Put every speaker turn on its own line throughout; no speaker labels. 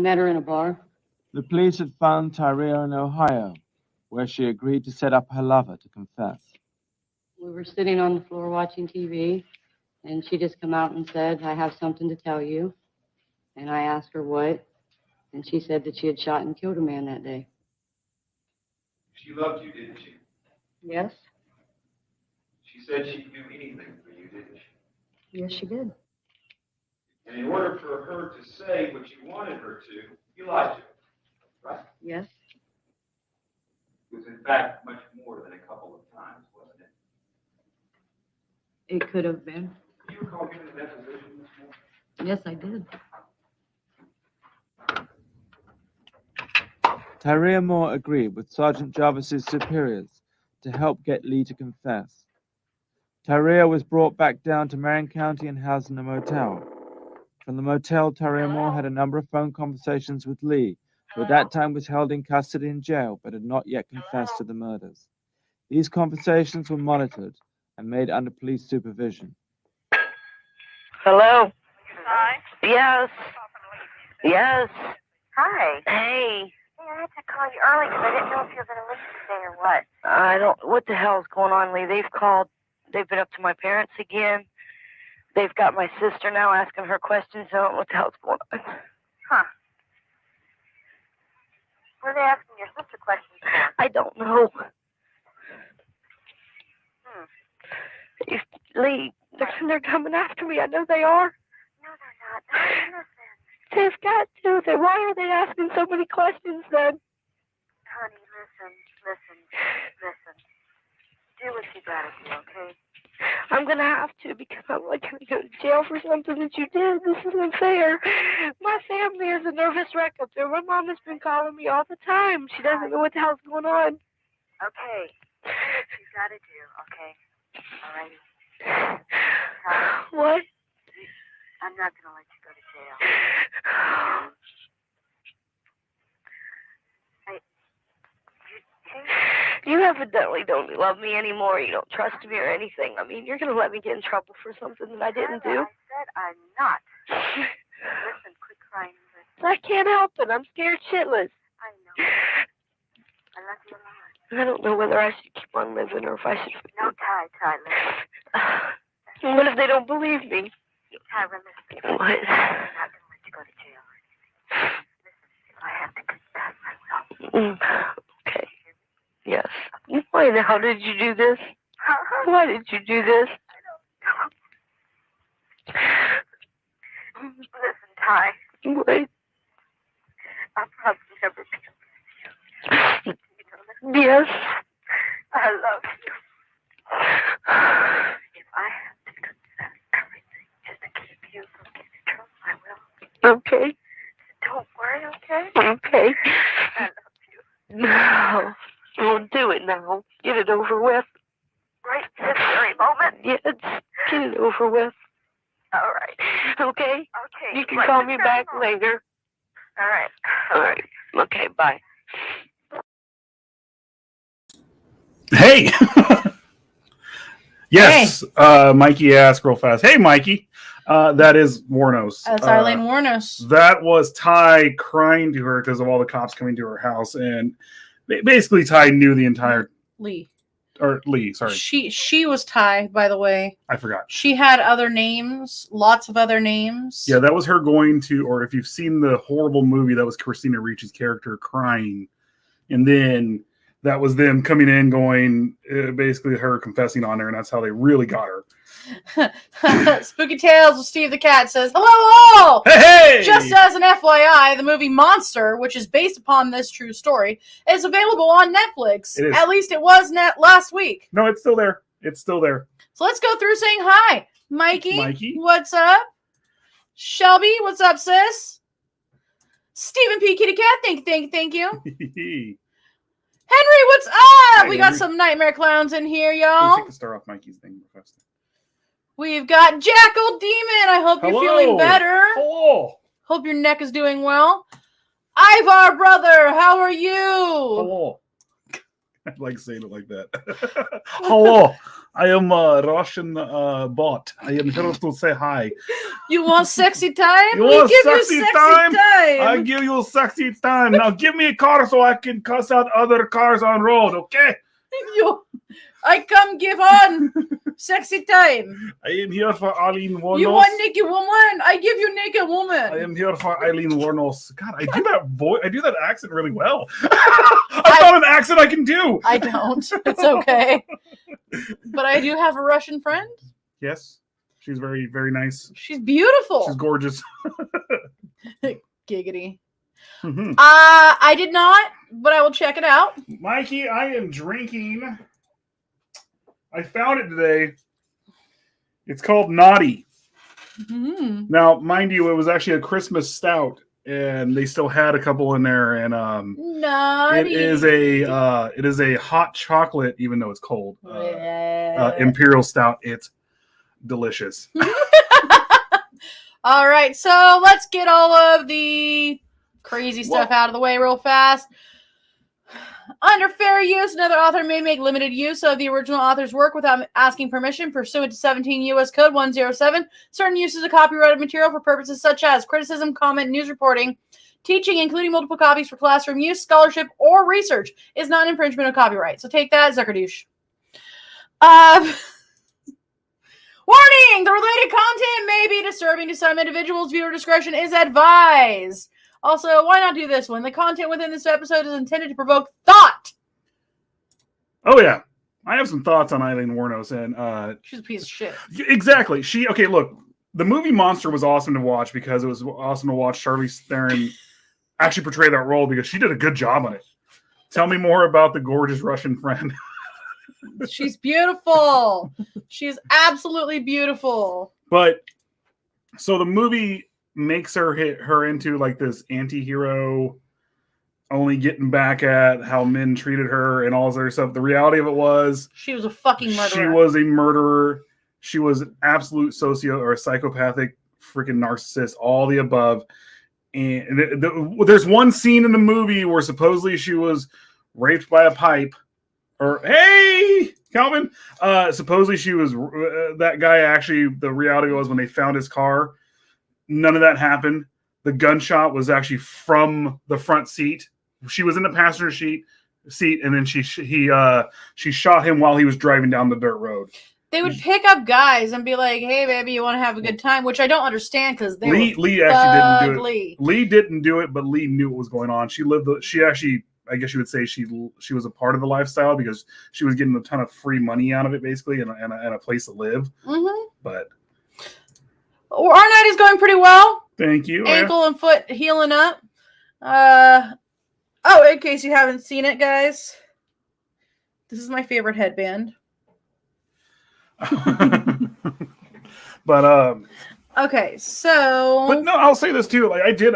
met her in a bar.
The police had found Tyria in Ohio, where she agreed to set up her lover to confess.
We were sitting on the floor watching TV, and she just come out and said, I have something to tell you. And I asked her what, and she said that she had shot and killed a man that day.
She loved you, didn't she?
Yes?
She said she'd do anything for you, didn't she?
Yes, she did.
And in order for her to say what you wanted her to, you lied to her, right?
Yes?
It was in fact much more than a couple of times, wasn't it?
It could have been.
Do you recall giving a deposition this morning?
Yes, I did.
Tyria Moore agreed with Sergeant Jarvis's superiors to help get Lee to confess. Tyria was brought back down to Marion County and housed in a motel. From the motel, Tyria Moore had a number of phone conversations with Lee, who at that time was held in custody in jail but had not yet confessed to the murders. These conversations were monitored and made under police supervision.
Hello?
Hi.
Yes. Yes.
Hi.
Hey.
Hey, I had to call you early because I didn't know if you were going to leave today or what.
What the hell's going on, Lee? They've called. They've been up to my parents again. They've got my sister now asking her questions. I don't know what the hell's going on.
Huh. What are they asking your sister questions for?
I don't know. Lee, they're coming after me. I know they are.
No, they're not. No, listen.
They've got to. Why are they asking so many questions then?
Honey, listen. Do what you gotta do, okay?
I'm going to have to because I'm like going to go to jail for something that you did. This isn't fair. My family is a nervous wreck up there. My mom has been calling me all the time. She doesn't know what the hell's going on.
Okay. Do what you gotta do, okay? Alrighty.
What?
I'm not gonna let you go to jail.
You evidently don't love me anymore. You don't trust me or anything. I mean, you're going to let me get in trouble for something that I didn't do.
I said I'm not. Listen, quit crying. Listen.
I can't help it. I'm scared shitless.
I know. I love you a lot.
I don't know whether I should keep on living or if I should...
No, Ty, listen.
What if they don't believe me?
Tyra, listen.
What?
I'm not going to let you go to jail or anything. Listen, if I have to confess, I will.
Okay. Yes. Why now did you do this? Why did you do this?
I don't know. Listen, Ty.
What?
I'll probably never be able to see you. You know that?
Yes.
I love you. If I have to confess everything just to keep you from getting in trouble, I will.
Okay.
So don't worry, okay?
Okay.
I love you.
No. Well, do it now. Get it over with.
Right this very moment?
Yes. Get it over with.
All right.
Okay?
Okay.
You can
right
call
this
me
very
back
moment.
later.
All right.
All right. Okay, bye.
Hey. Yes. Hey. Mikey asked real fast. Hey, Mikey. That is Wuornos.
That's Aileen Wuornos.
That was Ty crying to her because of all the cops coming to her house. And basically, Ty knew the entire...
Lee,
sorry.
She was Ty, by the way.
I forgot.
She had other names, lots of other names.
Yeah, that was her going to, or if you've seen the horrible movie, that was Christina Ricci's character crying. And then that was them coming in going, basically her confessing on her, and that's how they really got her.
Spooky Tales with Steve the Cat says, hello all!
Hey!
Just as an FYI, the movie Monster, which is based upon this true story, is available on Netflix.
It is.
At least it was last week.
No, it's still there. It's still there.
So let's go through saying hi. Mikey, what's up? Shelby, what's up, sis? Stephen P. Kitty Cat, thank you. Henry, what's up?
Hi,
we
Henry.
got some Nightmare Clowns in here,
Let me
y'all.
take the star off Mikey's thing real fast.
We've got Jackal Demon. I hope you're feeling better.
Hello.
Hope your neck is doing well. Ivar, brother, how are you?
Hello. I like saying it like that. Hello. I am a Russian bot. I am here to say hi.
You want sexy time?
You
We
want
give
sexy
you sexy
time?
time.
I give you sexy time. Now give me a car so I can cuss out other cars on road, okay?
I come give on sexy time.
I am here for Aileen Wuornos.
You want naked woman? I give you naked woman.
I am here for Aileen Wuornos. God, I do that voice. I do that accent really well. I found an accent I can do.
I don't. It's okay. But I do have a Russian friend.
Yes, she's very, very nice.
She's beautiful.
She's gorgeous.
Giggity.
Mm-hmm.
I did not, but I will check it out.
Mikey, I am drinking. I found it today. It's called Naughty.
Mm-hmm.
Now, mind you, it was actually a Christmas stout, and they still had a couple in there. And
Naughty.
it is a hot chocolate, even though it's cold. Imperial stout. It's delicious.
All right, so let's get all of the crazy stuff out of the way real fast. Under fair use, another author may make limited use of the original author's work without asking permission pursuant to 17 U.S. Code 107. Certain uses of copyrighted material for purposes such as criticism, comment, news reporting, teaching, including multiple copies for classroom use, scholarship, or research, is not an infringement of copyright. So take that, Zuckerdouche. Warning! The related content may be disturbing to some individuals. Viewer discretion is advised. Also, why not do this one? The content within this episode is intended to provoke thought.
Oh, yeah. I have some thoughts on Aileen Wuornos. And,
she's a piece of shit.
Exactly. Okay, look. The movie Monster was awesome to watch because it was awesome to watch Charlize Theron actually portray that role because she did a good job on it. Tell me more about the gorgeous Russian friend.
She's beautiful. She's absolutely beautiful.
But, so the movie makes her into like this anti-hero, only getting back at how men treated her and all this other stuff. The reality of it was
she was a fucking murderer.
She was a murderer. She was an absolute psychopathic freaking narcissist, all the above. And there's one scene in the movie where supposedly she was raped by a pipe. Or, hey, Calvin. Supposedly she was that guy. Actually, the reality was when they found his car, none of that happened. The gunshot was actually from the front seat. She was in the passenger seat, and then she shot him while he was driving down the dirt road.
They would pick up guys and be like, "Hey, baby, you want to have a good time?" Which I don't understand because
Lee actually didn't do it. Lee didn't do it, but Lee knew what was going on. She actually, I guess you would say, she was a part of the lifestyle because she was getting a ton of free money out of it, basically, and a place to live.
Mm-hmm.
But
our night is going pretty well.
Thank you.
Ankle and foot healing up. In case you haven't seen it, guys, this is my favorite headband.
But
okay, so
but no, I'll say this too. Like I did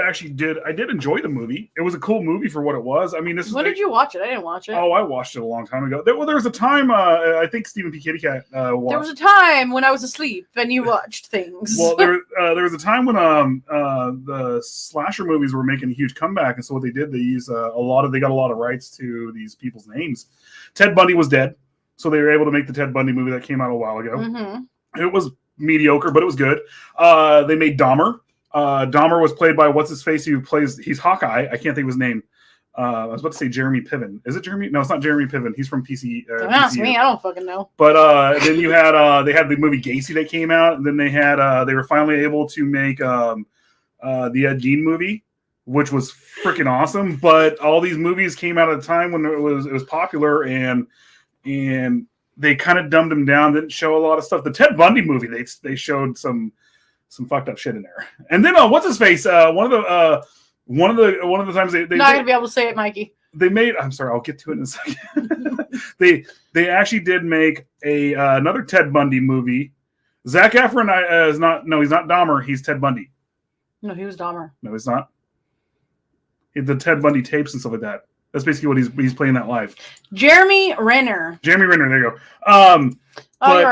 enjoy the movie. It was a cool movie for what it was. I mean, when
did you watch it? I didn't watch it.
Oh, I watched it a long time ago. There was a time. I think Stephen P. Kitty Cat watched.
There was a time when I was asleep and you watched things.
Well, there was a time when the slasher movies were making a huge comeback, and so what they did, they used they got a lot of rights to these people's names. Ted Bundy was dead, so they were able to make the Ted Bundy movie that came out a while ago. Mm-hmm. It was mediocre, but it was good. They made Dahmer. Dahmer was played by what's-his-face he's Hawkeye. I can't think of his name. I was about to say Jeremy Piven. Is it Jeremy? No, it's not Jeremy Piven. He's from PC.
Don't ask me. I don't fucking know.
But then you had they had the movie Gacy that came out, and then they had they were finally able to make the Ed Gein movie, which was freaking awesome. But all these movies came out at a time when it was popular, and they kind of dumbed him down. Didn't show a lot of stuff. The Ted Bundy movie, they showed some fucked up shit in there. And then what's his face? One of the times they
not gonna be able to say it, Mikey.
They made. I'm sorry. I'll get to it in a second. they actually did make another Ted Bundy movie. Zac Efron is not. No, he's not Dahmer. He's Ted Bundy.
No, he was Dahmer.
No, he's not. The Ted Bundy tapes and stuff like that. That's basically what he's playing that live. Jeremy Renner. There you go.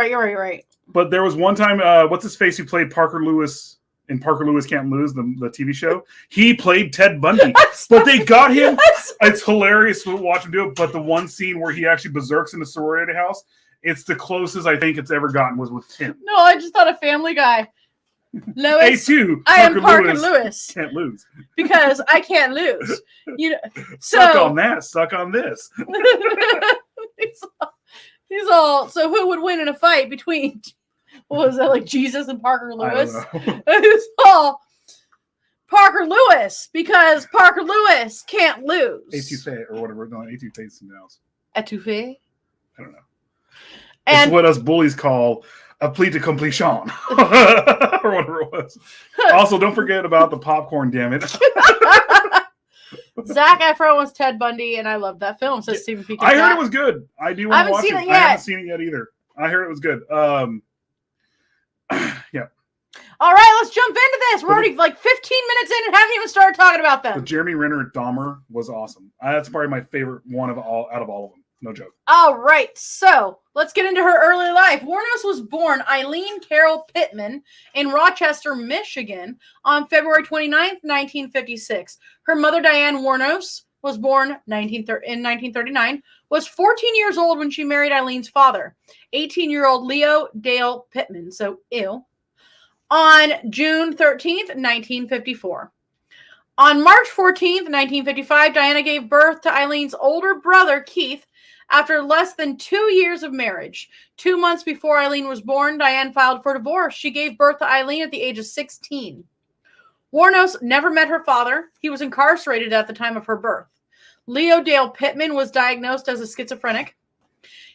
You're right.
But there was one time, what's his face who played Parker Lewis in Parker Lewis Can't Lose, the TV show. He played Ted Bundy, but they got him. It's hilarious to watch him do it. But the one scene where he actually berserks in the sorority house, It's the closest I think it's ever gotten was with Tim.
No, I just thought a Family Guy. Lois,
A2.
I am Parker Lewis
Can't lose.
because I can't lose. You know,
Suck
so
on that. Suck on this.
he's all. So who would win in a fight between? What was that, like Jesus and Parker
I
Lewis?
don't know.
It's all Parker Lewis because Parker Lewis can't lose.
A2 or whatever. No, A2 face and else.
Etouffee.
I don't know.
And
It's what us bullies call a plea to completion. or whatever it was. Also, don't forget about the popcorn, damn it.
Zac Efron was Ted Bundy, and I loved that film. Says Stephen P.
I heard it was good. I do want to watch it.
Seen it
I
yet.
haven't seen it yet either. I heard it was good. Yeah.
All right, let's jump into this. We're already like 15 minutes in and haven't even started talking about
But
them.
Jeremy Renner at Dahmer was awesome. That's probably my favorite one of all out of all of them. No joke.
All right, so let's get into her early life. Wuornos was born Aileen Carol Pittman in Rochester, Michigan on February 29th, 1956. Her mother, Diane Wuornos, was born in 1939, was 14 years old when she married Eileen's father, 18-year-old Leo Dale Pittman, so ew, on June 13th, 1954. On March 14th, 1955, Diana gave birth to Eileen's older brother, Keith, after less than 2 years of marriage. 2 months before Aileen was born, Diane filed for divorce. She gave birth to Aileen at the age of 16. Wuornos never met her father. He was incarcerated at the time of her birth. Leo Dale Pittman was diagnosed as a schizophrenic.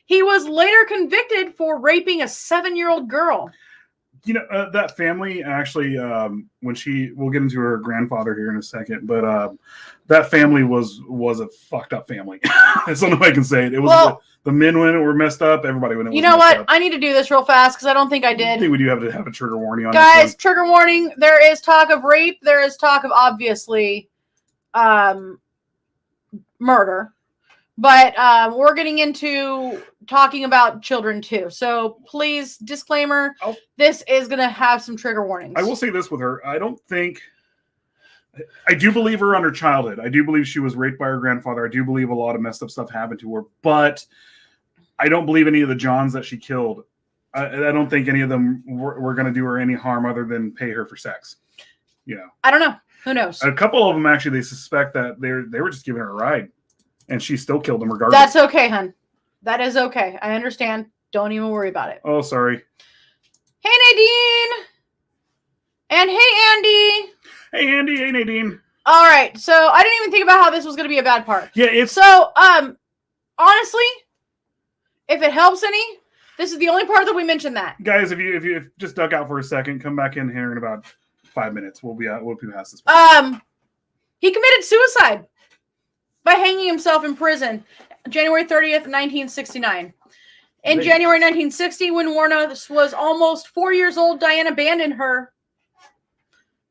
He was later convicted for raping a 7-year-old girl.
You know, that family actually, we'll get into her grandfather here in a second, but that family was a fucked up family. That's the only way I can say it. It was the men when it were messed up, everybody when it was
You know
messed
what?
up.
I need to do this real fast because I don't think I
I
did.
think we do have to have a trigger warning on
Guys,
this
trigger warning. There is talk of rape. There is talk of obviously murder. But we're getting into talking about children too. So please, disclaimer, this is going to have some trigger warnings.
I will say this with her. I do believe her on her childhood. I do believe she was raped by her grandfather. I do believe a lot of messed up stuff happened to her. But I don't believe any of the Johns that she killed. I don't think any of them were going to do her any harm other than pay her for sex. You know,
I don't know. Who knows?
a couple of them actually, they suspect that they were just giving her a ride, and she still killed them regardless.
That's okay, hun. That is okay. I understand. Don't even worry about it.
Oh, sorry.
Hey, Nadine. And hey, Andy.
Hey, Andy. Hey, Nadine.
All right. So I didn't even think about how this was going to be a bad part.
Yeah, it's
So, honestly, if it helps any, this is the only part that we mentioned that.
guys. If you just duck out for a second, come back in here in about 5 minutes. We'll be past this part.
He committed suicide by hanging himself in prison, January 30th, 1969. In
Amazing.
January 1960, when Wuornos was almost 4 years old, Diane abandoned her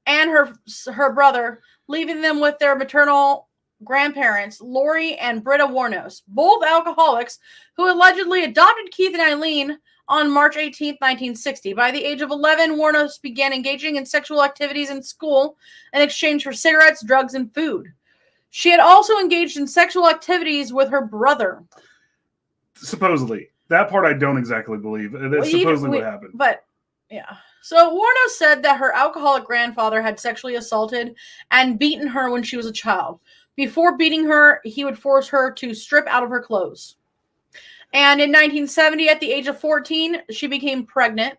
and her brother, leaving them with their maternal grandparents, Lori and Britta Wuornos, both alcoholics who allegedly adopted Keith and Aileen on March 18th, 1960. By the age of 11, Wuornos began engaging in sexual activities in school in exchange for cigarettes, drugs, and food. She had also engaged in sexual activities with her brother.
Supposedly. That part I don't exactly believe. That's supposedly what happened.
But, yeah. So Wuornos said that her alcoholic grandfather had sexually assaulted and beaten her when she was a child. Before beating her, he would force her to strip out of her clothes. And in 1970, at the age of 14, she became pregnant,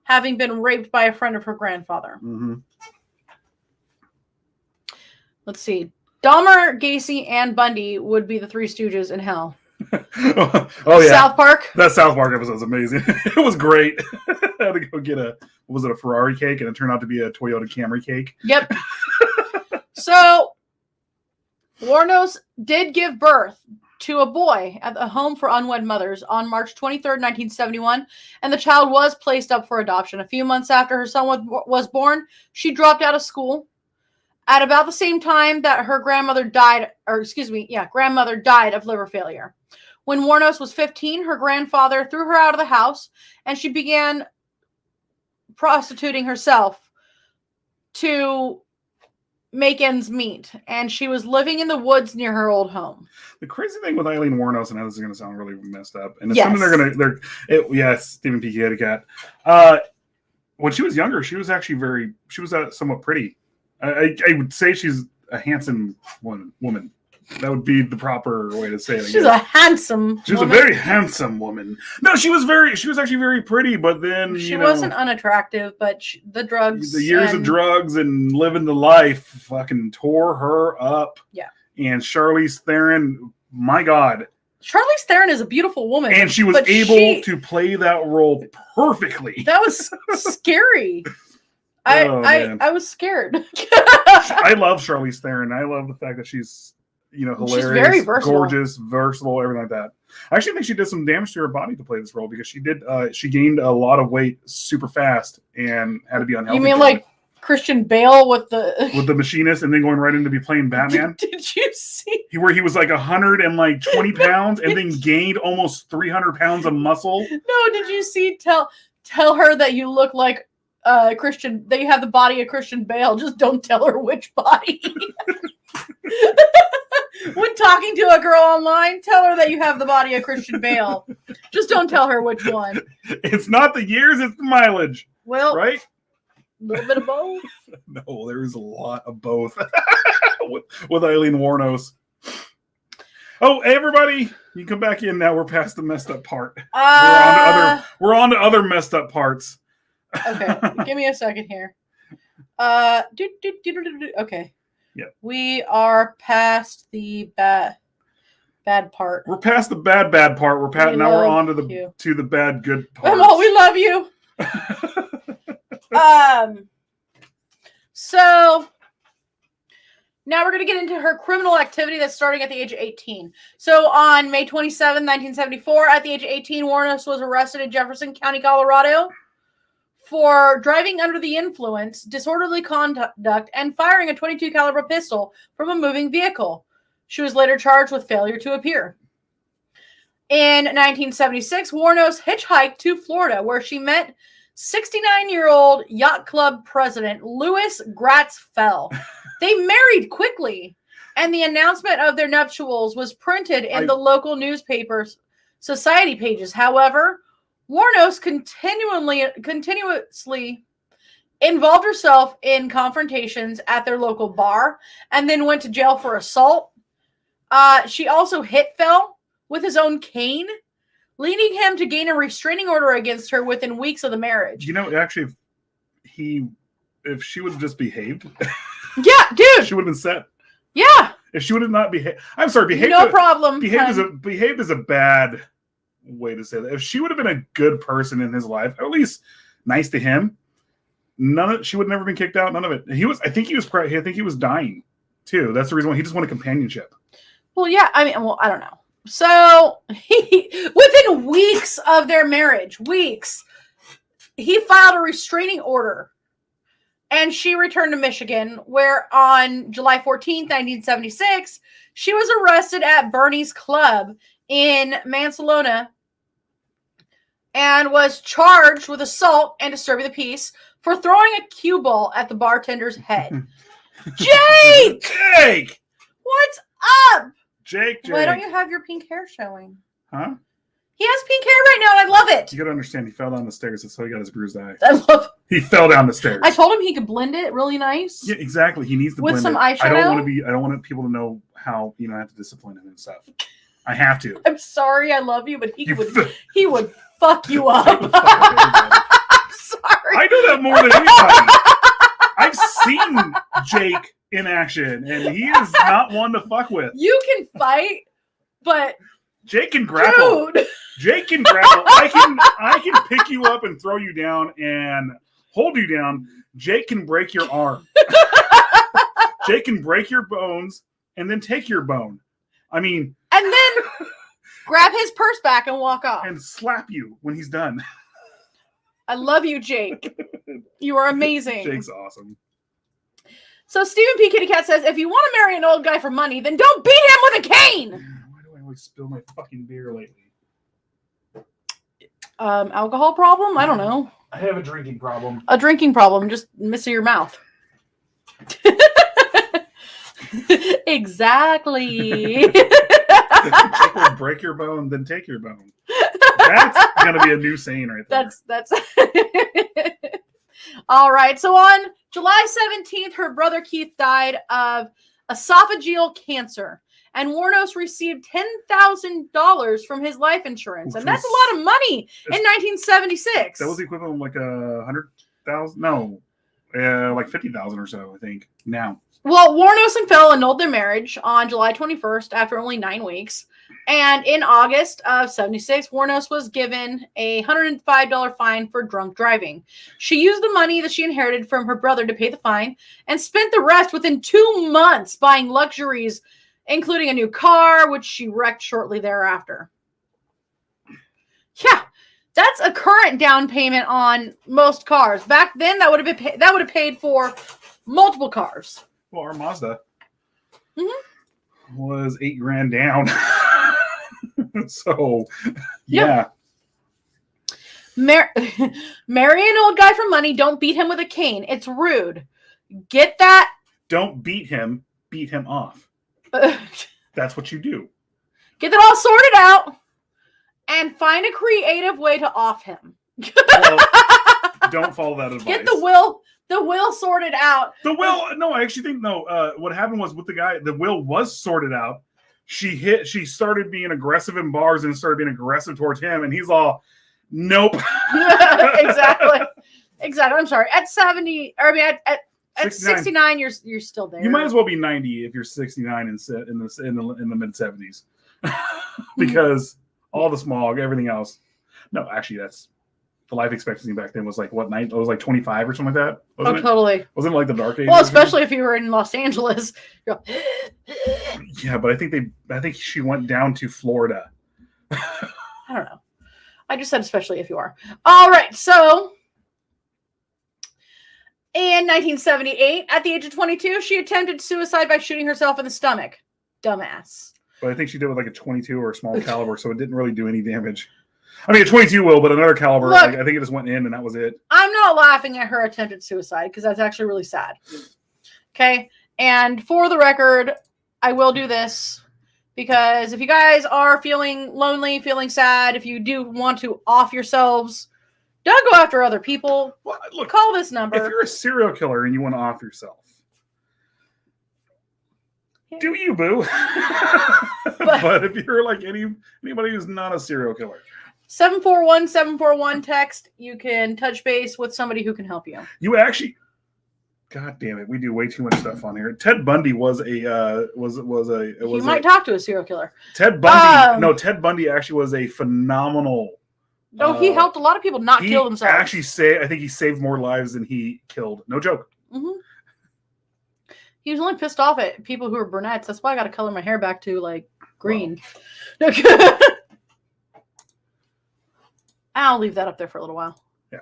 having been raped by a friend of her grandfather.
Mm-hmm.
Let's see. Dahmer, Gacy, and Bundy would be the Three Stooges in hell.
Oh yeah,
South Park.
that South Park episode was amazing. It was great. I had to go get a Ferrari cake, and it turned out to be a Toyota Camry cake.
Yep. So, Wuornos did give birth to a boy at the home for unwed mothers on March 23rd, 1971, and the child was placed up for adoption. A few months after her son was born, she dropped out of school. At about the same time that her grandmother died of liver failure. When Wuornos was 15, her grandfather threw her out of the house, and she began prostituting herself to make ends meet, and she was living in the woods near her old home.
The crazy thing with Aileen Wuornos, and this is going to sound really messed up, and
Yes.
assuming yes, Stephen P. Kitty Cat. When she was younger, she was actually somewhat pretty. I would say she's a handsome woman. That would be the proper way to say it.
She's a handsome.
She was a very handsome woman. No, she was actually very pretty, but then
she wasn't unattractive, but the drugs,
the years of drugs and living the life, fucking tore her up.
Yeah.
And Charlize Theron, my God.
Charlize Theron is a beautiful woman,
and she was able to play that role perfectly.
That was scary. I was scared.
I love Charlize Theron. I love the fact that she's hilarious,
she's very versatile.
Gorgeous, versatile, everything like that. I actually think she did some damage to her body to play this role because she gained a lot of weight super fast and had to be unhealthy.
You mean like Christian Bale with the
machinist and then going right into be playing Batman?
Did you see
where he was like 120 pounds and then gained almost 300 pounds of muscle?
No, did you see tell her that you look like Christian, that you have the body of Christian Bale, just don't tell her which body. When talking to a girl online, tell her that you have the body of Christian Bale. Just don't tell her which one.
It's not the years, it's the mileage.
Well,
right?
A little bit of both.
No, there's a lot of both with Aileen Wuornos. Oh, hey, everybody, you can come back in now. We're past the messed up part. We're on to other messed up parts.
Okay, give me a second here. Okay.
Yeah.
We are past the bad part.
We're past the bad part. We're on to the bad good part.
Emma, we love you. So now we're going to get into her criminal activity that's starting at the age of 18. So on May 27, 1974, at the age of 18, Wuornos was arrested in Jefferson County, Colorado for driving under the influence, disorderly conduct, and firing a .22 caliber pistol from a moving vehicle. She was later charged with failure to appear. In 1976, Wuornos hitchhiked to Florida, where she met 69-year-old yacht club president Louis Gratz-Fell. They married quickly, and the announcement of their nuptials was printed in the local newspapers' society pages. However, Wuornos continuously involved herself in confrontations at their local bar and then went to jail for assault. She also hit Fell with his own cane, leading him to gain a restraining order against her within weeks of the marriage.
Actually, if she would have just behaved,
yeah, dude,
she would have been set.
Yeah,
if she would have not behaved, I'm sorry, behaved.
No problem.
Behaved is a bad way to say that. If she would have been a good person in his life, or at least nice to him, she would have never been kicked out. None of it. I think he was dying too. That's the reason why he just wanted companionship.
Well, yeah. I don't know. So within weeks of their marriage, he filed a restraining order, and she returned to Michigan, where on July 14th, 1976, she was arrested at Bernie's Club in Mansalona and was charged with assault and disturbing the peace for throwing a cue ball at the bartender's head. Jake! What's up?
Jake.
Why don't you have your pink hair showing?
Huh?
He has pink hair right now, and I love it.
You gotta understand, he fell down the stairs. That's how he got his bruised eye.
I love it.
He fell down the stairs.
I told him he could blend it really nice.
Yeah, exactly. He needs to
with
blend
some
it.
eyeshadow.
I don't want people to know how I have to discipline him and stuff. I have to.
I'm sorry, I love you, but he would fuck you up. I'm sorry.
I know that more than anybody. I've seen Jake in action, and he is not one to fuck with.
You can fight, but
Jake can grapple.
Dude.
Jake can grapple. I can pick you up and throw you down and hold you down. Jake can break your arm. Jake can break your bones and then take your bone. And
then grab his purse back and walk off.
And slap you when he's done.
I love you, Jake. You are amazing.
Jake's awesome.
So Stephen P. Kitty Cat says, if you want to marry an old guy for money, then don't beat him with a cane.
Why do I always spill my fucking beer lately?
Alcohol problem? I don't know.
I have a drinking problem.
A drinking problem. Just miss your mouth. Exactly.
It will break your bone, then take your bone. That's gonna be a new saying right there.
That's all right. So on July 17th, her brother Keith died of esophageal cancer, and Wuornos received $10,000 from his life insurance, and that's a lot of money in 1976.
That was the equivalent of like 100,000. No, like 50,000 or so, I think. Now.
Well, Wuornos and Phil annulled their marriage on July 21st after only 9 weeks. And in August of 76, Wuornos was given a $105 fine for drunk driving. She used the money that she inherited from her brother to pay the fine and spent the rest within 2 months buying luxuries, including a new car, which she wrecked shortly thereafter. Yeah, that's a current down payment on most cars. Back then, that would have paid for multiple cars.
Well, our Mazda was $8,000 down. So, yeah.
Marry an old guy for money. Don't beat him with a cane. It's rude. Get that?
Don't beat him off. That's what you do.
Get that all sorted out and find a creative way to off him.
Well, don't follow that advice.
Get the will sorted out.
No, I actually think no. What happened was with the guy, the will was sorted out. She started being aggressive in bars and started being aggressive towards him, and he's all, nope.
Exactly. I'm sorry. At 70, or I mean, at 69, you're still there.
You might as well be 90 if you're 69 in the mid 70s, because all the smog, everything else. No, actually, that's the life expectancy back then was like what night? It was like 25 or something like that. Wasn't it?
Totally.
Wasn't it like the dark age?
Well, especially if you were in Los Angeles.
Yeah, but I think she went down to Florida.
I don't know. I just said especially if you are. All right, so in 1978, at the age of 22, she attempted suicide by shooting herself in the stomach. Dumbass.
But I think she did with like a 22 or a small caliber, so it didn't really do any damage. I mean, a 22 will, but another caliber,
Look,
I think it just went in and that was it.
I'm not laughing at her attempted suicide because that's actually really sad. Okay? And for the record, I will do this because if you guys are feeling lonely, feeling sad, if you do want to off yourselves, don't go after other people.
Well, look,
call this number.
If you're a serial killer and you want to off yourself, do you, boo? But if you're like anybody who's not a serial killer,
741-741 text. You can touch base with somebody who can help you.
You actually, God damn it, we do way too much stuff on here. Ted Bundy was a. You
might talk to a serial killer.
Ted Bundy. No, Ted Bundy actually was a phenomenal.
No, he helped a lot of people not kill themselves.
I think he saved more lives than he killed. No joke.
Mm-hmm. He was only pissed off at people who are brunettes. That's why I got to color my hair back to like green. Wow. I'll leave that up there for a little while.
Yeah.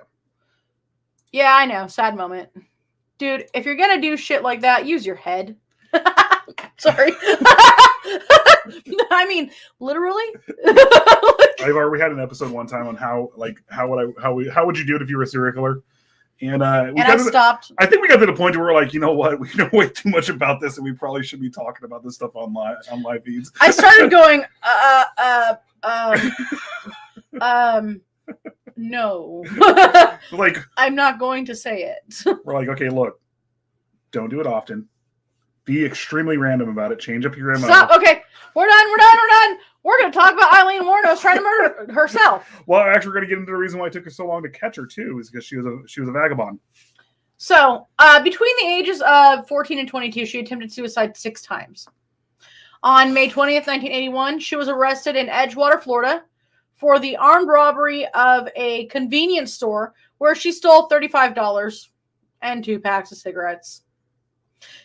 Yeah, I know. Sad moment. Dude, if you're going to do shit like that, use your head. Sorry. I mean, literally.
We had an episode one time on how would you do it if you were a serial killer? And I
stopped.
I think we got to the point where we're like, you know what? We know way too much about this, and we probably should be talking about this stuff on live feeds.
I started going, no.
Like,
I'm not going to say it.
We're like, okay, look, don't do it often. Be extremely random about it. Change up your MO.
Stop. Okay, we're done. We're going to talk about Aileen Wuornos trying to murder herself.
Well, actually, we're going to get into the reason why it took her so long to catch her too, is because she was a vagabond.
So, between the ages of 14 and 22, she attempted suicide 6 times. On May 20th, 1981, she was arrested in Edgewater, Florida, for the armed robbery of a convenience store where she stole $35 and 2 packs of cigarettes.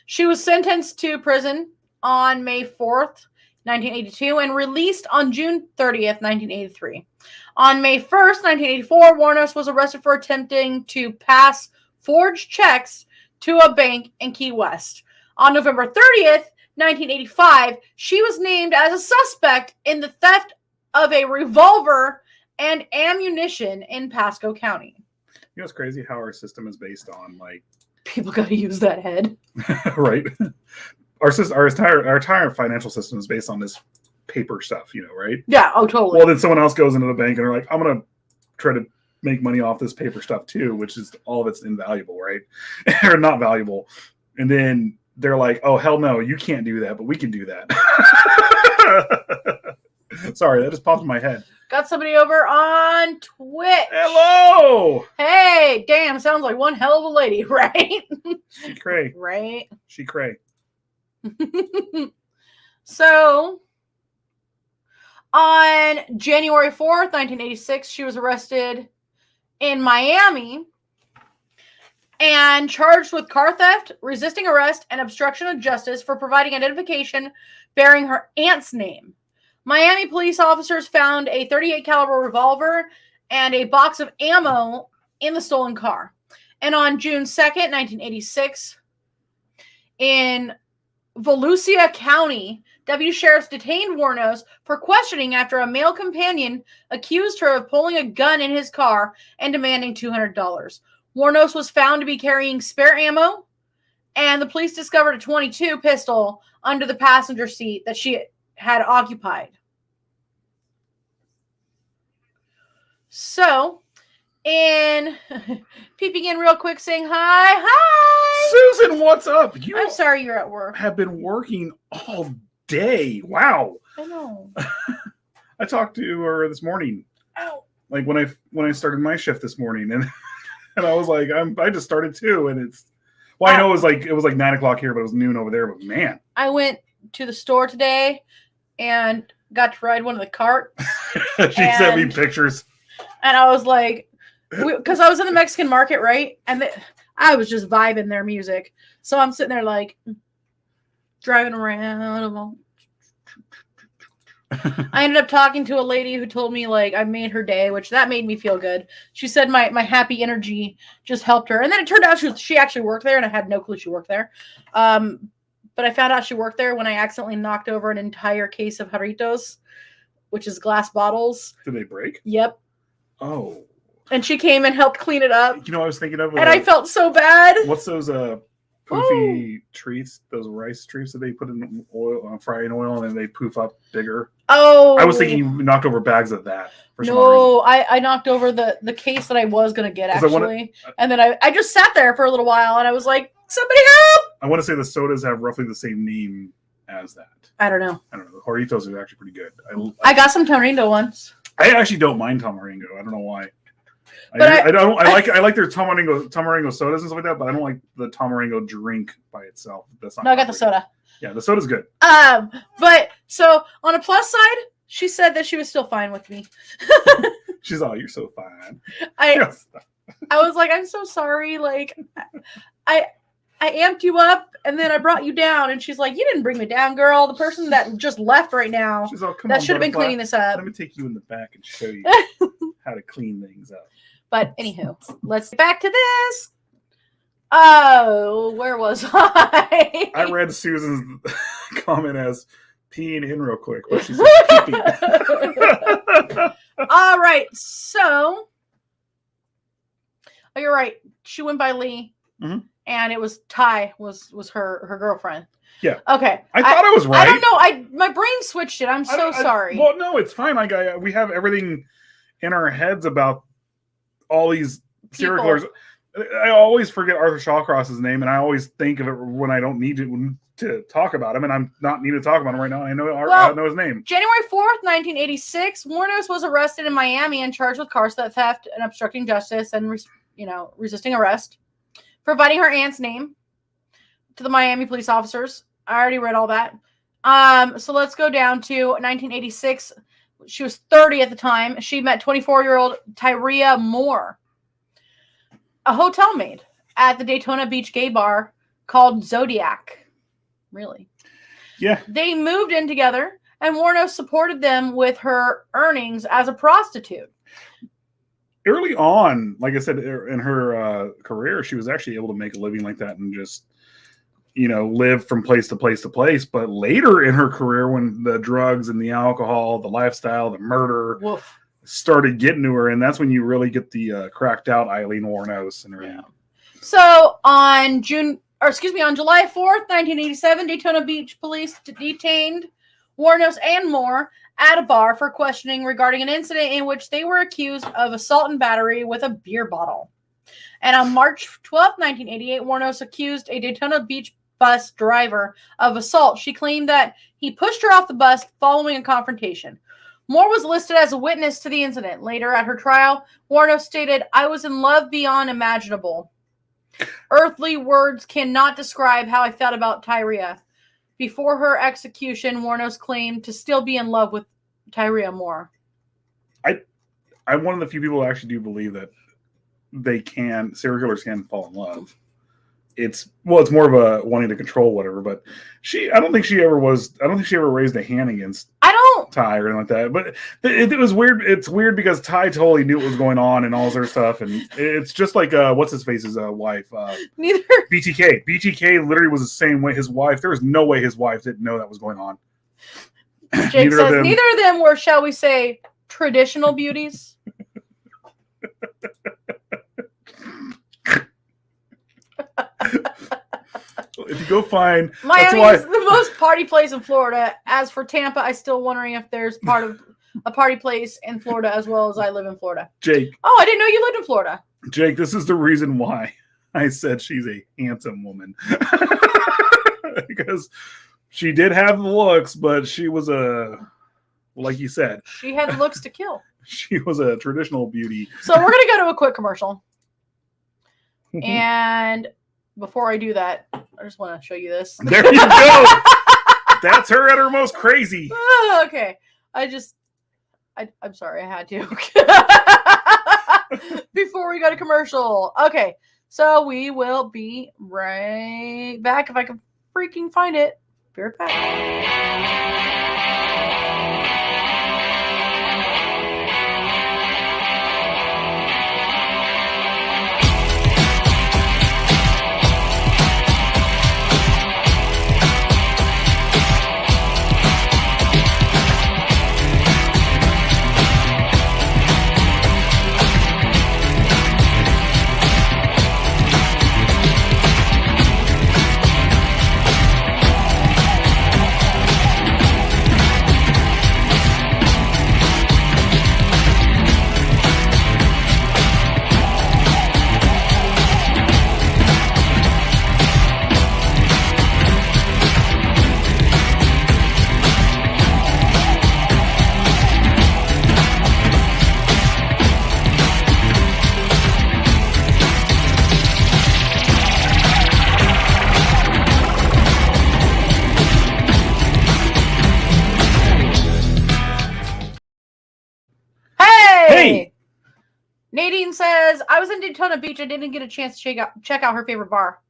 She was sentenced to prison on May 4th, 1982, and released on June 30th, 1983. On May 1st, 1984, Wuornos was arrested for attempting to pass forged checks to a bank in Key West. On November 30th, 1985, she was named as a suspect in the theft of a revolver and ammunition in Pasco County.
You know, it's crazy how our system is based on, like...
People got to use that head.
Right? our entire financial system is based on this paper stuff, right?
Yeah. Oh, totally.
Well, then someone else goes into the bank and they're like, I'm gonna try to make money off this paper stuff too, which is all of it's invaluable, right? Or not valuable. And then they're like, oh hell no, you can't do that, but we can do that. Sorry, that just popped in my head.
Got somebody over on Twitch.
Hello.
Hey, damn, sounds like one hell of a lady, right?
She cray.
Right.
She cray.
So, on January 4th, 1986, she was arrested in Miami and charged with car theft, resisting arrest, and obstruction of justice for providing identification bearing her aunt's name. Miami police officers found a .38 caliber revolver and a box of ammo in the stolen car. And on June 2nd, 1986, in Volusia County, deputy sheriffs detained Wuornos for questioning after a male companion accused her of pulling a gun in his car and demanding $200. Wuornos was found to be carrying spare ammo, and the police discovered a .22 pistol under the passenger seat that she had occupied. So, in peeping in real quick, saying hi.
Susan, what's up? You
I'm sorry you're at work.
have been working all day. Wow.
I know.
I talked to her this morning.
Ow.
Like when I started my shift this morning, and and I was like, I just started too, and it's I know it was like 9 o'clock here, but it was noon over there. But man,
I went to the store today and got to ride one of the carts.
she sent me pictures,
and I was like, because I was in the Mexican market, right? And I was just vibing their music. So I'm sitting there like driving around. I ended up talking to a lady who told me like I made her day, which that made me feel good. She said my happy energy just helped her. And then it turned out she actually worked there, and I had no clue she worked there. But I found out she worked there when I accidentally knocked over an entire case of jarritos, which is glass bottles.
Did they break?
Yep.
Oh.
And she came and helped clean it up.
You know, I was thinking of.
And I felt so bad.
What's those poofy treats? Those rice treats that they put in oil, frying oil, and then they poof up bigger.
Oh.
I was thinking you knocked over bags of that.
No, I knocked over the case that I was gonna get actually, and then I just sat there for a little while, and I was like, "Somebody help!"
I want to say the sodas have roughly the same name as that.
I don't know.
The Jarritos are actually pretty good.
I got some tamarindo ones.
I actually don't mind tamarindo. I don't know why.
But
I like their tamarindo sodas and stuff like that, but I don't like the tamarindo drink by itself. That's not.
No, I got the soda.
Yeah, the soda's good.
But so on a plus side, she said that she was still fine with me.
She's all, you're so fine.
I was like, I'm so sorry. Like, I amped you up and then I brought you down. And she's like, you didn't bring me down, girl. The person that just left right now,
she's all, come
that
on,
should have been cleaning this up.
Let me take you in the back and show you how to clean things up.
But anywho, let's get back to this. Oh, where was I?
I read Susan's comment as peeing in real quick, but she said pee-pee.
All right, so you're right. She went by Lee, and it was Ty was her girlfriend.
Yeah.
Okay.
I thought I was right.
I don't know. My brain switched it. I'm so sorry.
Well, no, it's fine. Like we have everything in our heads about all these serial killers. I always forget Arthur Shawcross's name, and I always think of it when I don't need to talk about him, and I'm not needing to talk about him right now. I know his name. January
4th, 1986, Wuornos was arrested in Miami and charged with car theft and obstructing justice and resisting arrest, providing her aunt's name to the Miami police officers. I already read all that. So let's go down to 1986. She was 30 at the time. She met 24-year-old Tyria Moore, a hotel maid at the Daytona Beach gay bar called Zodiac. Really?
Yeah.
They moved in together, and Wuornos supported them with her earnings as a prostitute.
Early on, like I said, in her career, she was actually able to make a living like that and just, live from place to place to place. But later in her career, when the drugs and the alcohol, the lifestyle, the murder started getting to her, and that's when you really get the cracked out Aileen Wuornos and everything.
So on on July 4th, 1987, Daytona Beach police detained Wuornos and Moore at a bar for questioning regarding an incident in which they were accused of assault and battery with a beer bottle. And on March 12th, 1988, Wuornos accused a Daytona Beach bus driver of assault. She claimed that he pushed her off the bus following a confrontation. Moore was listed as a witness to the incident. Later at her trial, Wuornos stated, "I was in love beyond imaginable. Earthly words cannot describe how I felt about Tyria." Before her execution, Wuornos claimed to still be in love with Tyria Moore.
I'm one of the few people who actually do believe that serial killers can fall in love. It's more of a wanting to control whatever, but I don't think she ever raised a hand against Ty or anything like that. But it was weird. It's weird because Ty totally knew what was going on and all this other stuff. And it's just like, what's his face's wife?
Neither.
BTK. BTK literally was the same way. His wife, there was no way his wife didn't know that was going on.
Jake says neither of them were, shall we say, traditional beauties.
If you go find
Miami is the most party place in Florida. As for Tampa, I'm still wondering if there's part of a party place in Florida as well as I live in Florida.
Jake.
Oh, I didn't know you lived in Florida.
Jake, this is the reason why I said she's a handsome woman. Because she did have the looks, but she was like you said.
She had the looks to kill.
She was a traditional beauty.
So we're going to go to a quick commercial. And before I do that, I just want to show you this.
There you go. That's her at her most crazy.
Okay. I'm sorry, I had to. Before we go to commercial. Okay. So we will be right back if I can freaking find it. Be right back. Nadine says, I was in Daytona Beach. I didn't get a chance to check out her favorite bar.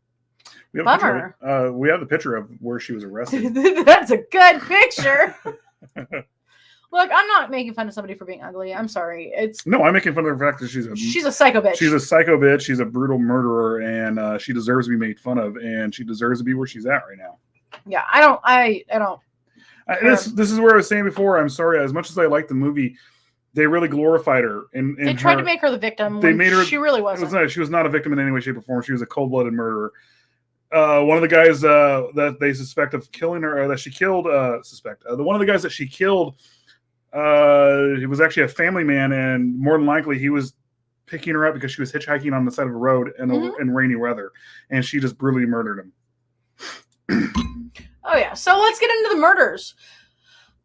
Bummer. We have the picture of where she was arrested.
That's a good picture. Look, I'm not making fun of somebody for being ugly. I'm sorry.
I'm making fun of the fact that she's
a psycho bitch.
She's a psycho bitch. She's a brutal murderer, and she deserves to be made fun of, and she deserves to be where she's at right now.
Yeah, I don't.
This is where I was saying before. I'm sorry. As much as I like the movie, they really glorified her.
They tried to make her the victim. They made her. She really wasn't.
She was not a victim in any way, shape, or form. She was a cold-blooded murderer. One of the guys that they suspect of killing her, that she killed, one of the guys that she killed, he was actually a family man, and more than likely he was picking her up because she was hitchhiking on the side of a road in rainy weather, and she just brutally murdered him.
Oh yeah, so let's get into the murders.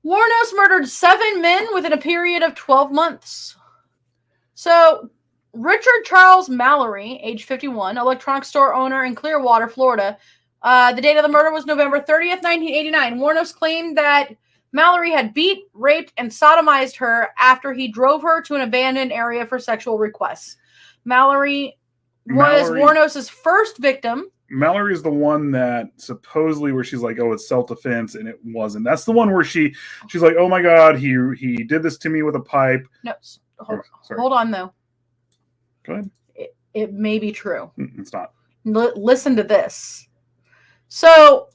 Wuornos murdered 7 men within a period of 12 months. So, Richard Charles Mallory, age 51, electronics store owner in Clearwater, Florida. The date of the murder was November 30th, 1989. Wuornos claimed that Mallory had beat, raped, and sodomized her after he drove her to an abandoned area for sexual requests. Mallory was Wuornos' first victim.
Mallory is the one that supposedly where she's like, oh, it's self-defense, and it wasn't. That's the one where she's like, oh my God, he did this to me with a pipe.
No, hold on though.
Go ahead.
It may be true.
It's not.
Listen to this. So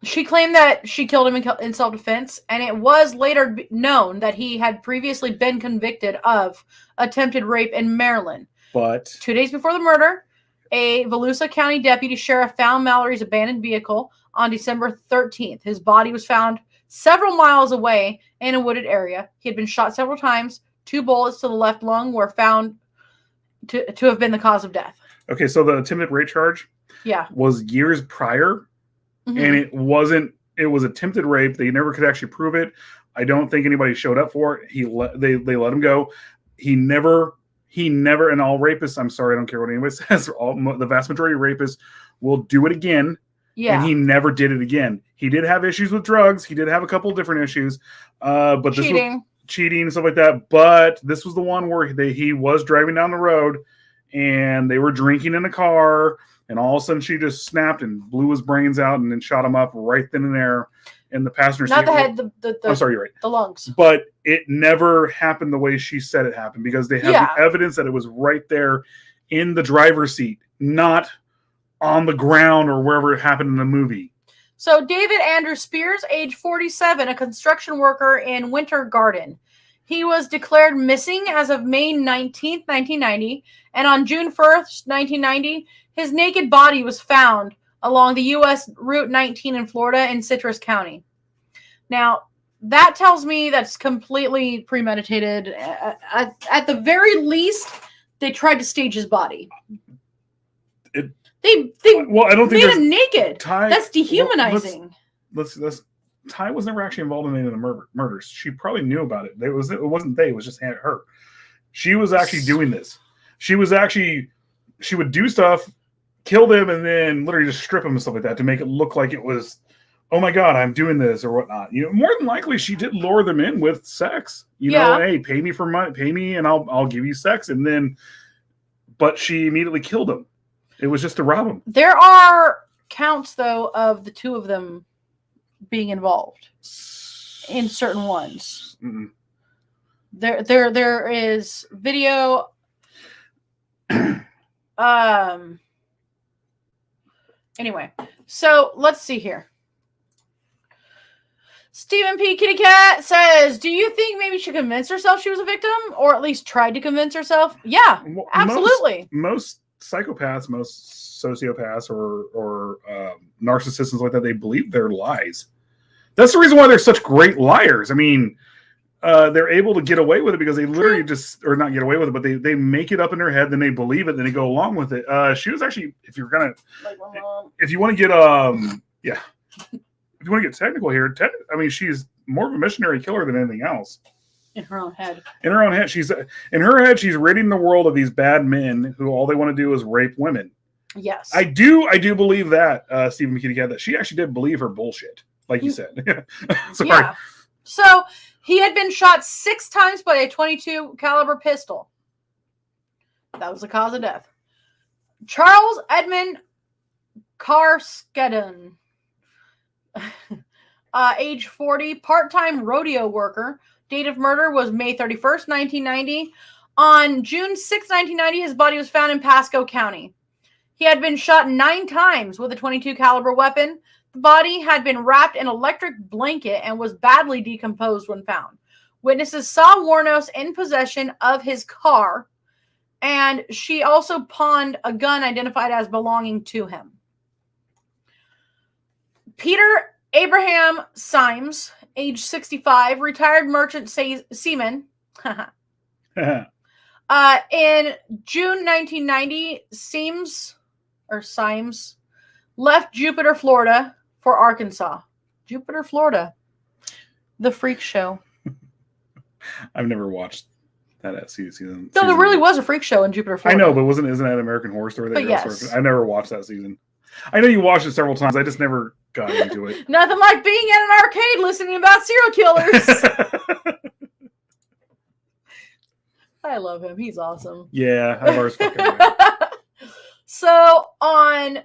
she claimed that she killed him in self-defense, and it was later known that he had previously been convicted of attempted rape in Maryland.
But
2 days before the murder, A Volusia County deputy sheriff found Mallory's abandoned vehicle on December 13th. His body was found several miles away in a wooded area. He had been shot several times. 2 bullets to the left lung were found to have been the cause of death.
Okay, so the attempted rape charge was years prior, and it was attempted rape. They never could actually prove it. I don't think anybody showed up for it. They let him go. He never, and all rapists, I'm sorry, I don't care what anybody says, the vast majority of rapists will do it again. Yeah. And he never did it again. He did have issues with drugs. He did have a couple of different issues. But this was cheating and stuff like that. But this was the one where he was driving down the road and they were drinking in a car. And all of a sudden she just snapped and blew his brains out and then shot him up right then and there in the passenger seat.
Not the head,
I'm sorry, you're right.
The lungs.
But it never happened the way she said it happened because they have the evidence that it was right there in the driver's seat, not on the ground or wherever it happened in the movie.
So David Andrew Spears, age 47, a construction worker in Winter Garden. He was declared missing as of May 19th, 1990, and on June 1st, 1990, his naked body was found along the U.S. Route 19 in Florida in Citrus County. Now, that tells me that's completely premeditated. At the very least, they tried to stage his body. They
I don't think
made him naked. That's dehumanizing.
Ty was never actually involved in any of the murders. She probably knew about it. It wasn't they. It was just her. She was actually doing this. She would do stuff, kill them, and then literally just strip them and stuff like that to make it look like it was, oh my God, I'm doing this or whatnot. More than likely she did lure them in with sex. Hey, pay me for money, pay me, and I'll give you sex. And then, but she immediately killed them. It was just to rob them. There
are counts though of the 2 of them being involved in certain ones. Mm-mm. There is video. Anyway, so let's see here. Stephen P. Kitty Cat says, do you think maybe she convinced herself she was a victim, or at least tried to convince herself? Yeah, absolutely.
Most psychopaths, most sociopaths, or narcissists like that, they believe their lies. That's the reason why they're such great liars. I mean, they're able to get away with it because they literally or not get away with it, but they make it up in their head, then they believe it, then they go along with it. She was actually, if you want to get if you want to get technical here, I mean, she's more of a missionary killer than anything else.
In her own head.
In her own head, she's ridding the world of these bad men who all they want to do is rape women.
Yes,
I do believe that Stephen McKinney had that she actually did believe her bullshit, like you said. Sorry.
Yeah. So he had been shot 6 times by a .22 caliber pistol. That was the cause of death. Charles Edmund Karskedon, age 40, part-time rodeo worker. Date of murder was May 31st, 1990. On June 6, 1990, his body was found in Pasco County. He had been shot 9 times with a .22 caliber weapon. The body had been wrapped in an electric blanket and was badly decomposed when found. Witnesses saw Wuornos in possession of his car, and she also pawned a gun identified as belonging to him. Peter Abraham Symes, age 65, retired merchant seaman. In June 1990, Symes left Jupiter, Florida for Arkansas. Jupiter, Florida. The freak show.
I've never watched that season.
No, there really was a freak show in Jupiter, Florida.
I know, but isn't that American Horror Story?
But yes.
I never watched that season. I know you watched it several times. I just never got into it.
Nothing like being at an arcade listening about serial killers. I love him. He's awesome.
Yeah, I love his fucking
So on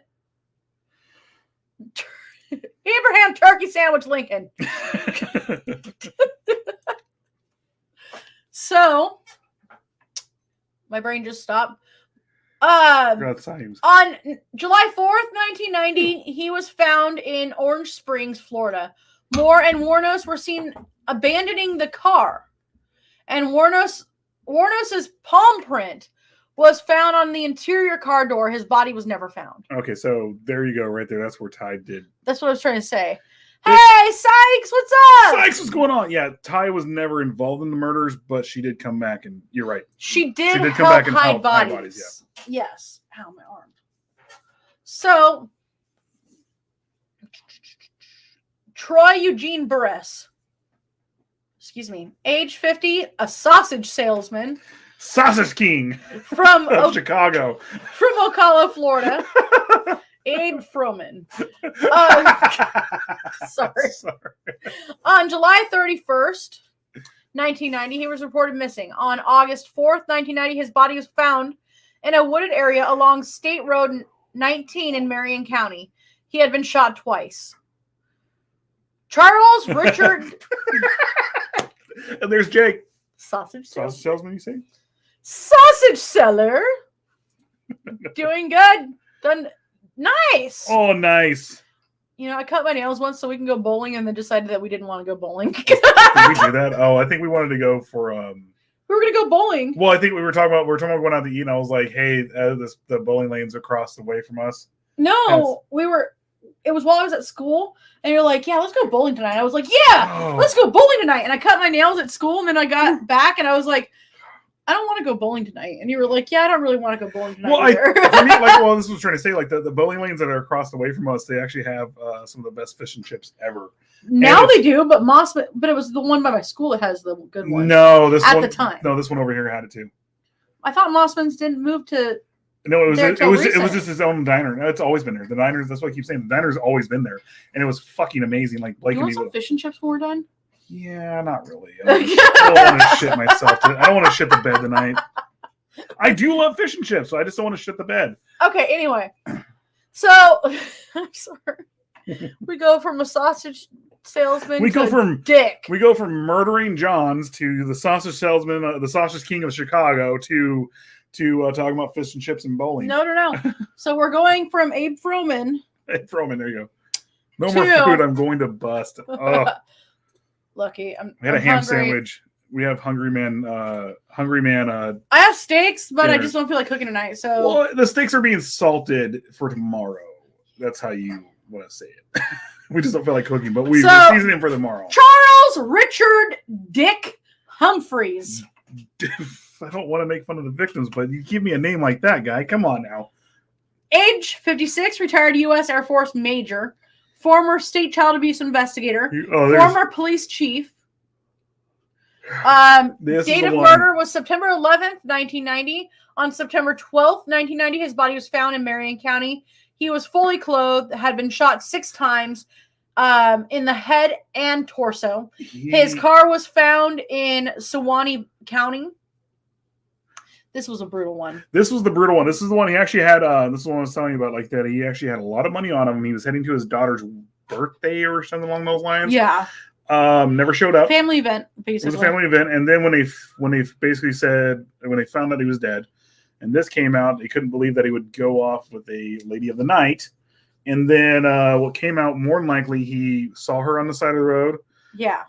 Abraham Turkey Sandwich Lincoln. So my brain just stopped. On July 4th, 1990, he was found in Orange Springs, Florida. Moore and Wuornos were seen abandoning the car. And Wuornos's palm print was found on the interior car door. His body was never found.
Okay, so there you go, right there. That's where Ty did.
That's what I was trying to say. Hey, Sykes, what's up?
Sykes, what's going on? Yeah, Ty was never involved in the murders, but she did come back, and you're right.
She did
come
help
back and
hide
help hide
bodies.
bodies,
Yes. Ow, my arm. So, Troy Eugene Burress. Excuse me. Age 50, a sausage salesman
Sausage King
from
of Chicago.
From Ocala, Florida. Abe Froman. Sorry. On July 31st, 1990, he was reported missing. On August 4th, 1990, his body was found in a wooded area along State Road 19 in Marion County. He had been shot twice. Charles Richard...
And there's Jake.
Sausage
Salesman, you say?
Sausage seller. Doing good. Done nice.
Oh, nice.
You know, I cut my nails once so we can go bowling and then decided that we didn't want to go bowling.
Did we do that? Oh, I think we wanted to go for
we were gonna go bowling.
well, I think we were talking about going out to eat, and I was like, hey, the bowling lane's across the way from us.
No, it was while I was at school, and you're like, yeah, let's go bowling tonight. I was like, yeah, let's go bowling tonight. And I cut my nails at school, and then I got back, and I was like, I don't want to go bowling tonight. And you were like, yeah, I don't really want to go bowling tonight.
Well,
either.
for me, this was trying to say, like the bowling lanes that are across the way from us, they actually have some of the best fish and chips ever.
Now they do, but but it was the one by my school that has the good one.
No, this
at the time.
No, this one over here had it too.
I thought Mossman's didn't move to.
No, it was
recent.
just his own diner. No, it's always been there. The diners. That's what I keep saying. The diner's always been there, and it was fucking amazing. Like Blake
You
and
want
me.
some fish and chips when we're done?
Yeah, not really. I don't want to shit myself. I don't want to shit the bed tonight. I do love fish and chips, so I just don't want to shit the bed.
Okay. Anyway, so I'm sorry. We go from a sausage salesman.
We go from
dick.
We go from murdering Johns to the sausage salesman, the sausage king of Chicago, to talking about fish and chips and bowling.
No. So we're going from Abe Froman.
Hey, Froman, there you go. No more food. I'm going to bust. Oh.
Lucky.
We had a ham
hungry.
sandwich. We have Hungry Man.
I have steaks, but
dinner.
I just don't feel like cooking tonight. So
well, the steaks are being salted for tomorrow. That's how you want to say it. We just don't feel like cooking, but we're seasoning for tomorrow.
Charles Richard Dick Humphreys.
I don't want to make fun of the victims, but you give me a name like that, guy. Come on now.
Age 56, retired U.S. Air Force major, former state child abuse investigator, former police chief. Date of murder was September 11th, 1990. On September 12th, 1990, his body was found in Marion County. He was fully clothed, had been shot 6 times in the head and torso. His car was found in Suwannee County. This was a brutal one.
This was the brutal one. This is the one he actually had. This is the one I was telling you about, like that. He actually had a lot of money on him. He was heading to his daughter's birthday or something along those lines.
Yeah.
Never showed up.
Family event, basically.
It was a family event, and then when they basically said, when they found that he was dead, and this came out, they couldn't believe that he would go off with a lady of the night. And then what came out, more than likely, he saw her on the side of the road.
Yeah.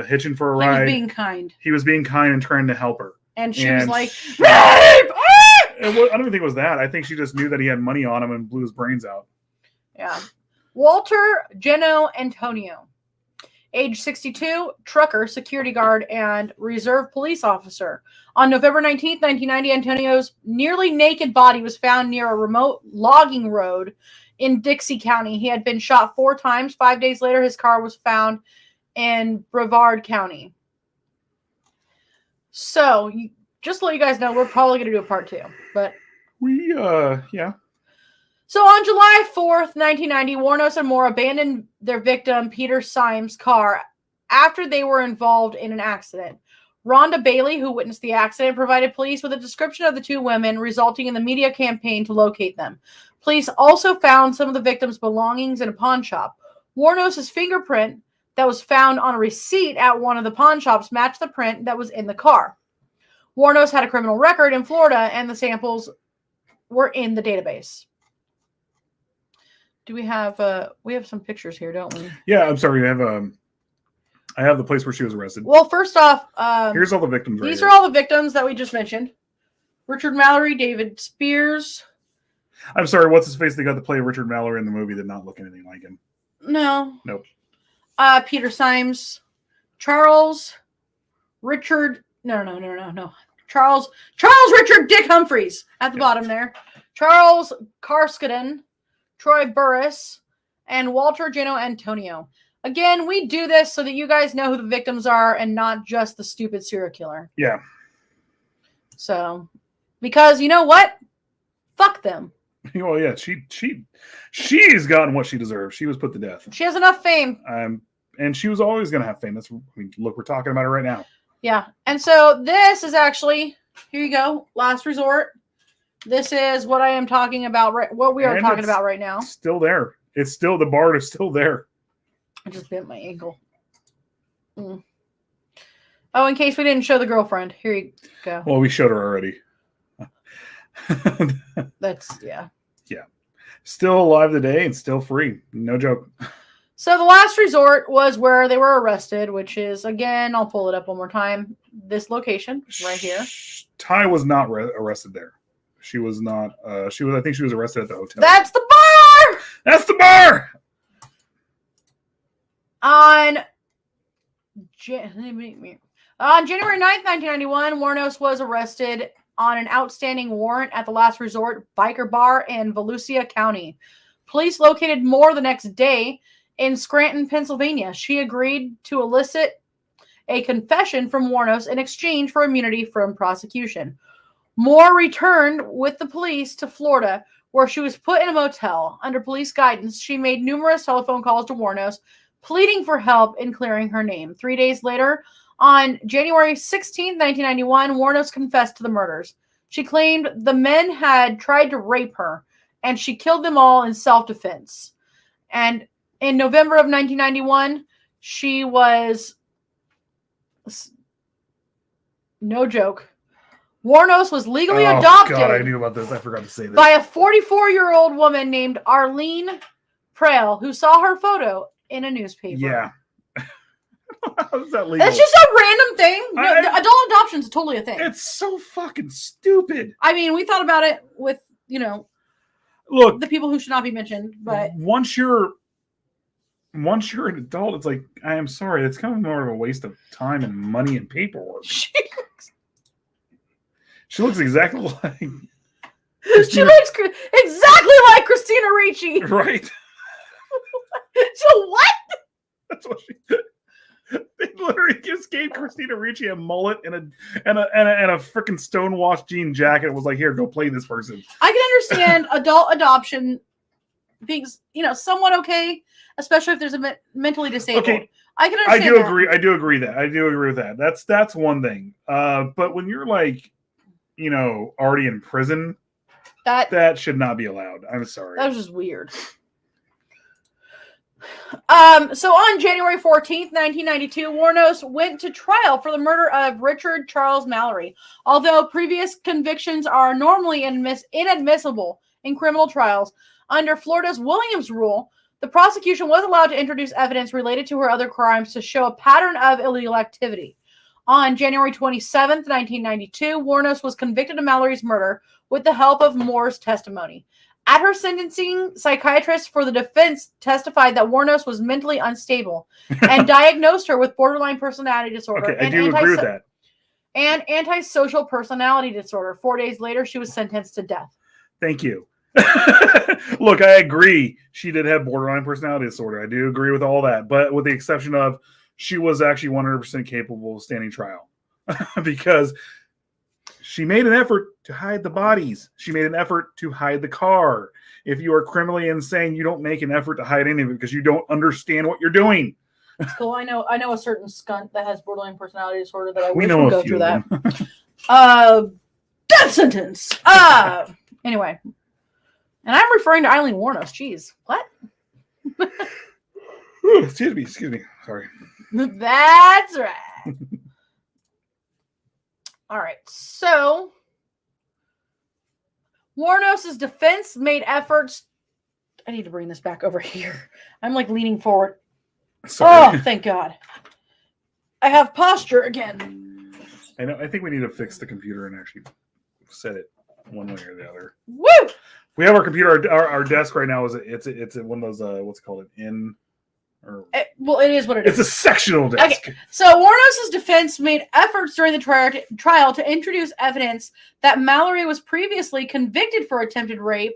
Hitching for a ride.
He was being kind.
He was being kind and trying to help her.
And she was like,
rape! I don't even think it was that. I think she just knew that he had money on him and blew his brains out.
Yeah. Walter Geno Antonio. Age 62, trucker, security guard, and reserve police officer. On November 19th, 1990, Antonio's nearly naked body was found near a remote logging road in Dixie County. He had been shot 4 times. 5 days later, his car was found in Brevard County. So, just to let you guys know, we're probably going to do a part 2. But
yeah.
So on July 4th, 1990, Wuornos and Moore abandoned their victim, Peter Symes' car after they were involved in an accident. Rhonda Bailey, who witnessed the accident, provided police with a description of the 2 women, resulting in the media campaign to locate them. Police also found some of the victims' belongings in a pawn shop. Wuornos' fingerprint that was found on a receipt at one of the pawn shops matched the print that was in the car. Wuornos had a criminal record in Florida, and the samples were in the database. Do we have some pictures here, don't we?
Yeah, I'm sorry. I have the place where she was arrested.
Well, first off,
here's all the victims.
These are all the victims that we just mentioned. Richard Mallory, David Spears.
I'm sorry, what's his face? They got to play Richard Mallory in the movie that not look anything like him.
No.
Nope.
Peter Symes. Charles Richard. No. Charles Richard Dick Humphreys at the bottom there. Charles Karskaden, Troy Burris, and Walter Geno Antonio. Again, we do this so that you guys know who the victims are and not just the stupid serial killer.
Yeah.
So, because you know what? Fuck them.
Well, yeah, she's gotten what she deserves. She was put to death.
She has enough fame.
And she was always going to have fame. Look, we're talking about her right now.
Yeah. And so this is actually, here you go, Last Resort. This is what I am talking about, what we are talking about right now.
Still there. It's still, the bar is still there.
I just bent my ankle. Oh, in case we didn't show the girlfriend. Here you go.
Well, we showed her already.
Yeah.
Still alive today and still free. No joke.
So the Last Resort was where they were arrested, which is, again, I'll pull it up one more time. This location right here.
Ty was not arrested there. She was not. I think she was arrested at the hotel.
That's the bar!
That's the bar!
On January 9th, 1991, Wuornos was arrested on an outstanding warrant at the Last Resort Biker Bar in Volusia County. Police located Moore the next day in Scranton, Pennsylvania. She agreed to elicit a confession from Wuornos in exchange for immunity from prosecution. Moore returned with the police to Florida, where she was put in a motel. Under police guidance, she made numerous telephone calls to Wuornos, pleading for help in clearing her name. 3 days later, on January 16, 1991, Wuornos confessed to the murders. She claimed the men had tried to rape her, and she killed them all in self-defense. And in November of 1991, she was, no joke, Wuornos was legally adopted.
God, I knew about this. I forgot to say this.
By a 44-year-old woman named Aileen Wuornos, who saw her photo in a newspaper.
Yeah. How is that legal?
It's just a random thing. Adult adoption is totally a thing.
It's so fucking stupid.
I mean, we thought about it with,
look,
the people who should not be mentioned, but
once you're an adult, it's like, I am sorry, it's kind of more of a waste of time and money and paperwork. She looks exactly like
she looks exactly like Christina Ricci.
Right.
So what?
That's what she did. They literally just gave Christina Ricci a mullet and a freaking stonewashed jean jacket. It was like, here, go play this person.
I can understand adult adoption being, somewhat okay, especially if there's a mentally disabled. Okay. I can understand.
I do agree with that. That's one thing. But when you're like, already in prison, that should not be allowed. I'm sorry.
That was just weird. So on January 14th, 1992, Wuornos went to trial for the murder of Richard Charles Mallory. Although previous convictions are normally inadmissible in criminal trials, under Florida's Williams rule, the prosecution was allowed to introduce evidence related to her other crimes to show a pattern of illegal activity. On January 27th, 1992, Wuornos was convicted of Mallory's murder with the help of Moore's testimony. At her sentencing, psychiatrists for the defense testified that Wuornos was mentally unstable and diagnosed her with borderline personality disorder.
Okay, I do agree with that.
And antisocial personality disorder. 4 days later, she was sentenced to death.
Thank you. Look, I agree. She did have borderline personality disorder. I do agree with all that. But with the exception of she was actually 100% capable of standing trial. Because she made an effort to hide the bodies. She made an effort to hide the car. If you are criminally insane, you don't make an effort to hide any of it because you don't understand what you're doing.
So I know a certain skunt that has borderline personality disorder that I wish would go through that. Death sentence. Anyway. And I'm referring to Aileen Wuornos. Jeez. What?
Excuse me. Sorry.
That's right. All right, so Wuornos' defense made efforts. I need to bring this back over here. I'm like leaning forward.
Sorry.
Oh, thank God. I have posture again.
I know. I think we need to fix the computer and actually said it one way or the other.
Woo!
We have our computer. Our desk right now it's one of those what's it called,
Well, it is what it is.
It's a sectional desk.
Okay. So Wuornos' defense made efforts during the trial to introduce evidence that Mallory was previously convicted for attempted rape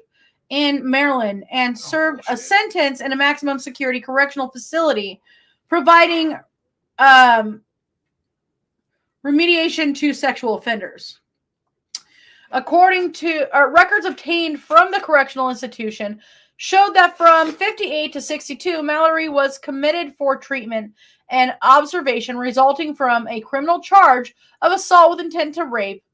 in Maryland and served a sentence in a maximum security correctional facility, providing remediation to sexual offenders. According to records obtained from the correctional institution, showed that from 58 to 62, Mallory was committed for treatment and observation resulting from a criminal charge of assault with intent to rape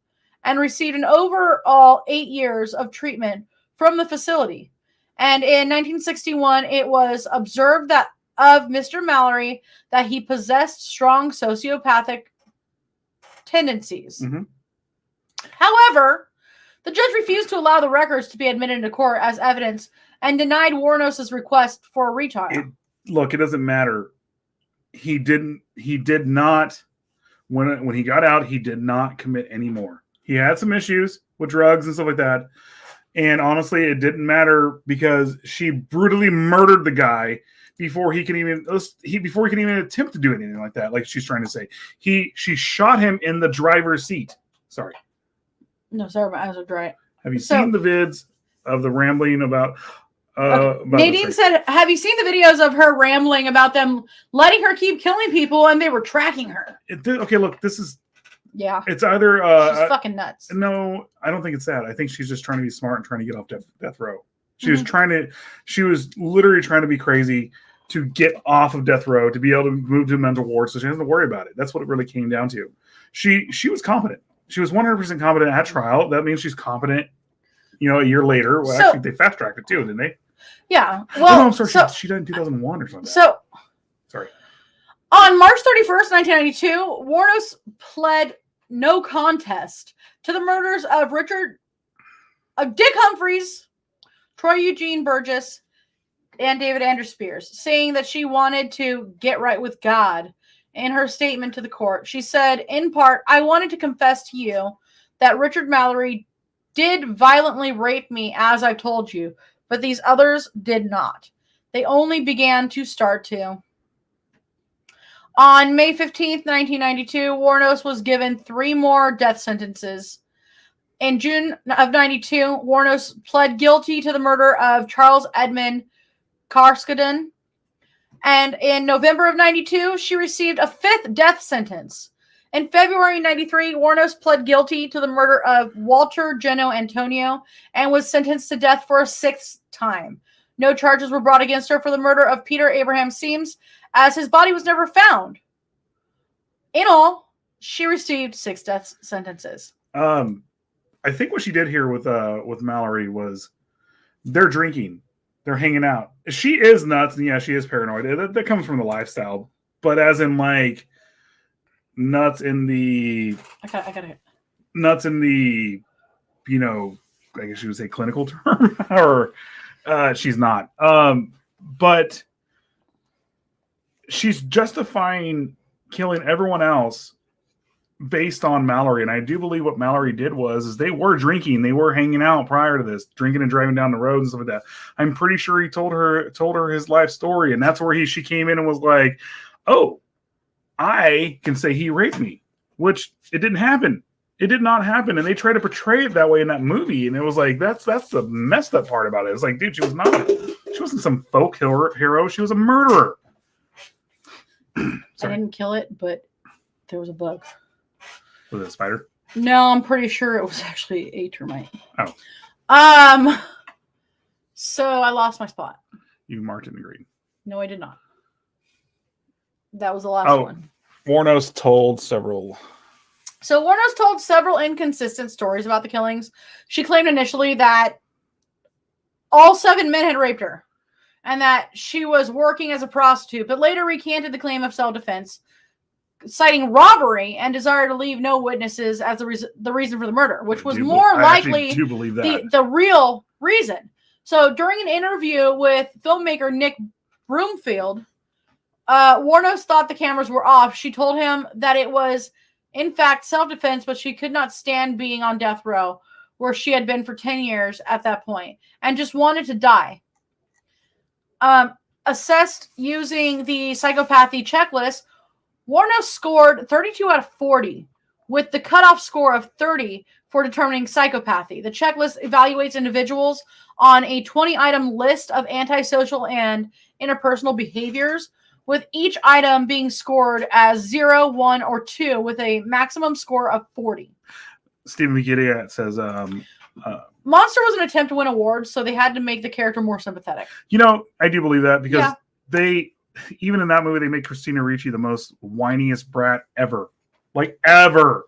and received an overall 8 years of treatment from the facility. And in 1961, it was observed that of Mr. Mallory that he possessed strong sociopathic tendencies.
Mm-hmm.
However, the judge refused to allow the records to be admitted into court as evidence and denied Wuornos' request for a retrial.
Look, it doesn't matter. He did not, when he got out, he did not commit any more. He had some issues with drugs and stuff like that. And honestly, it didn't matter because she brutally murdered the guy before he can even attempt to do anything like that. Like she's trying to say, she shot him in the driver's seat. Sorry.
No, sorry, my eyes are dry.
Have you seen the vids of the rambling about?
Okay. Nadine said, have you seen the videos of her rambling about them letting her keep killing people and they were tracking her?
Okay, look, this is.
Yeah.
It's either.
She's fucking nuts.
No, I don't think it's that. I think she's just trying to be smart and trying to get off death row. She was literally trying to be crazy to get off of death row, to be able to move to a mental ward so she doesn't worry about it. That's what it really came down to. She was competent. She was 100% competent at trial. That means she's competent, a year later. Well, actually, they fast-tracked it too, didn't they?
Yeah. Well,
no, I'm sorry. She died in 2001 or something. Sorry.
On March 31st, 1992, Wuornos pled no contest to the murders of Dick Humphreys, Troy Eugene Burgess, and David Andrew Spears, saying that she wanted to get right with God. In her statement to the court, she said, in part, I wanted to confess to you that Richard Mallory did violently rape me, as I've told you, but these others did not. They only began to start to. On May 15th, 1992, Wuornos was given 3 more death sentences. In June of 92, Wuornos pled guilty to the murder of Charles Edmund Karskadin. And in November of 92, she received a 5th death sentence. In February 93, Wuornos pled guilty to the murder of Walter Geno Antonio and was sentenced to death for a 6th time. No charges were brought against her for the murder of Peter Abraham Seams, as his body was never found. In all, she received 6 death sentences.
I think what she did here with Mallory was they're drinking. They're hanging out. She is nuts, and yeah, she is paranoid. That comes from the lifestyle, but as in like nuts in the nuts in the I guess you would say clinical term, or she's not. But she's justifying killing everyone else based on Mallory, and I do believe what Mallory did was they were drinking, they were hanging out prior to this, drinking and driving down the road and stuff like that. I'm pretty sure he told her his life story, and that's where she came in and was like, "Oh, I can say he raped me," which it didn't happen. It did not happen, and they try to portray it that way in that movie, and it was like that's the messed up part about it. It's like, dude, she wasn't some folk hero. She was a murderer.
I didn't kill it, but there was a bug.
Was it a spider?
No, I'm pretty sure it was actually a termite.
Oh.
So I lost my spot.
You marked it in green.
No, I did not. That was the last one.
Wuornos told several.
So Wuornos told several inconsistent stories about the killings. She claimed initially that all 7 men had raped her and that she was working as a prostitute, but later recanted the claim of self-defense, citing robbery and desire to leave no witnesses as the reason for the murder, which was more likely the real reason. So during an interview with filmmaker Nick Broomfield, Wuornos thought the cameras were off. She told him that it was, in fact, self-defense, but she could not stand being on death row. where she had been for 10 years at that point and just wanted to die. Assessed using the psychopathy checklist, Wuornos scored 32 out of 40, with the cutoff score of 30 for determining psychopathy. The checklist evaluates individuals on a 20-item list of antisocial and interpersonal behaviors, with each item being scored as 0, 1, or 2, with a maximum score of 40.
Stephen McGiddy says,
Monster was an attempt to win awards, so they had to make the character more sympathetic.
you know, I do believe that because
Yeah.
they, even in that movie, they make Christina Ricci the most whiniest brat ever. Like, ever.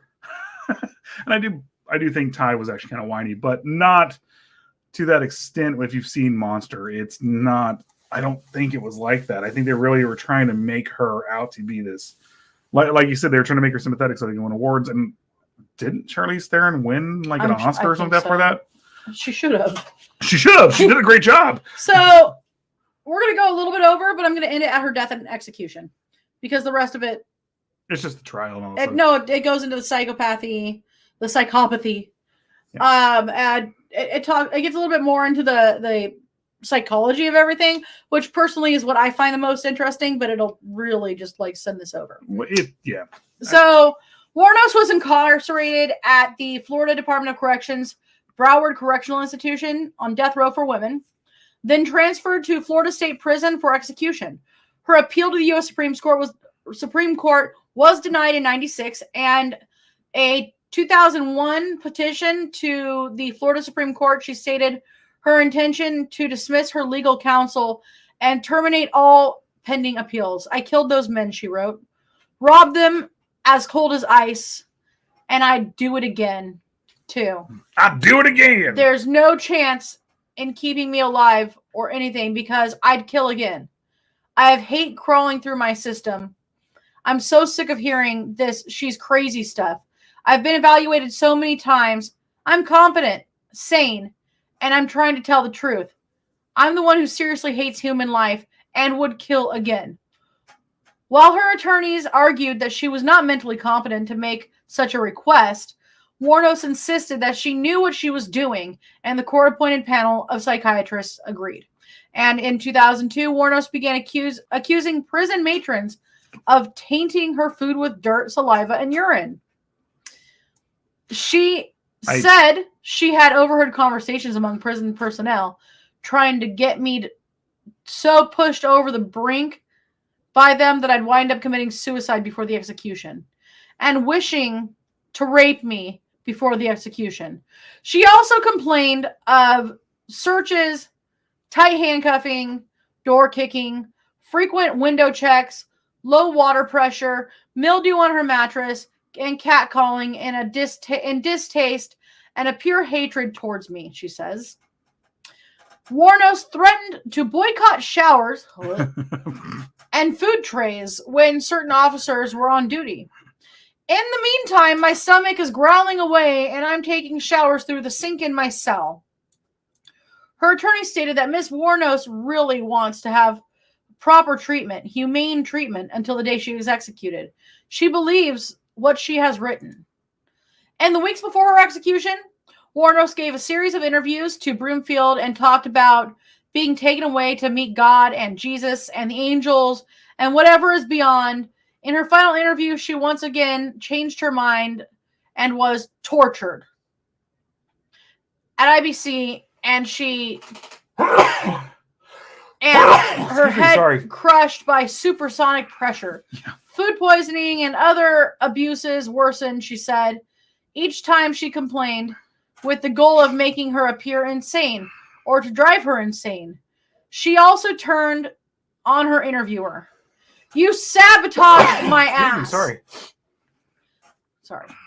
And I do think Ty was actually kind of whiny, but not to that extent. If you've seen Monster, it's not, I don't think it was like that. I think they really were trying to make her out to be this, like you said, they were trying to make her sympathetic so they can win awards. And didn't Charlize Theron win like an Oscar or something for that?
She should have.
She should have. She did a great job.
So we're going to go a little bit over, but I'm going to end it at her death and execution because the rest of it,
It's just the trial and all that.
it goes into the psychopathy, the psychopathy.
Yeah.
And it gets a little bit more into the psychology of everything, which personally is what I find the most interesting, but it'll really just like send this over.
Yeah.
So Wuornos was incarcerated at the Florida Department of Corrections Broward Correctional Institution on death row for women, then transferred to Florida State Prison for execution. Her appeal to the U.S. Supreme Court was denied in 1996, and a 2001 petition to the Florida Supreme Court, she stated her intention to dismiss her legal counsel and terminate all pending appeals. I killed those men, she wrote. Robbed them as cold as ice, and I'd do it again, too.
I'd do it again.
There's no chance in keeping me alive or anything because I'd kill again. I have hate crawling through my system. I'm so sick of hearing this she's crazy stuff. I've been evaluated so many times. I'm competent, sane, and I'm trying to tell the truth. I'm the one who seriously hates human life and would kill again. While her attorneys argued that she was not mentally competent to make such a request, Wuornos insisted that she knew what she was doing, and the court-appointed panel of psychiatrists agreed. And in 2002, Wuornos began accusing prison matrons of tainting her food with dirt, saliva, and urine. She said she had overheard conversations among prison personnel trying to get me so pushed over the brink by them that I'd wind up committing suicide before the execution and wishing to rape me before the execution. She also complained of searches, tight handcuffing, door kicking, frequent window checks, low water pressure, mildew on her mattress, and catcalling in distaste and a pure hatred towards me, she says. Wuornos threatened to boycott showers and food trays when certain officers were on duty. In the meantime, my stomach is growling away and I'm taking showers through the sink in my cell. Her attorney stated that Miss Wuornos really wants to have proper treatment, humane treatment, until the day she was executed. She believes what she has written. And the weeks before her execution, Wuornos gave a series of interviews to Broomfield and talked about being taken away to meet God and Jesus and the angels and whatever is beyond. In her final interview, she once again changed her mind and was tortured at IBC, and her head crushed by supersonic pressure.
Yeah.
Food poisoning and other abuses worsened, she said, each time she complained, with the goal of making her appear insane or to drive her insane. She also turned on her interviewer. You sabotaged my ass.
Sorry,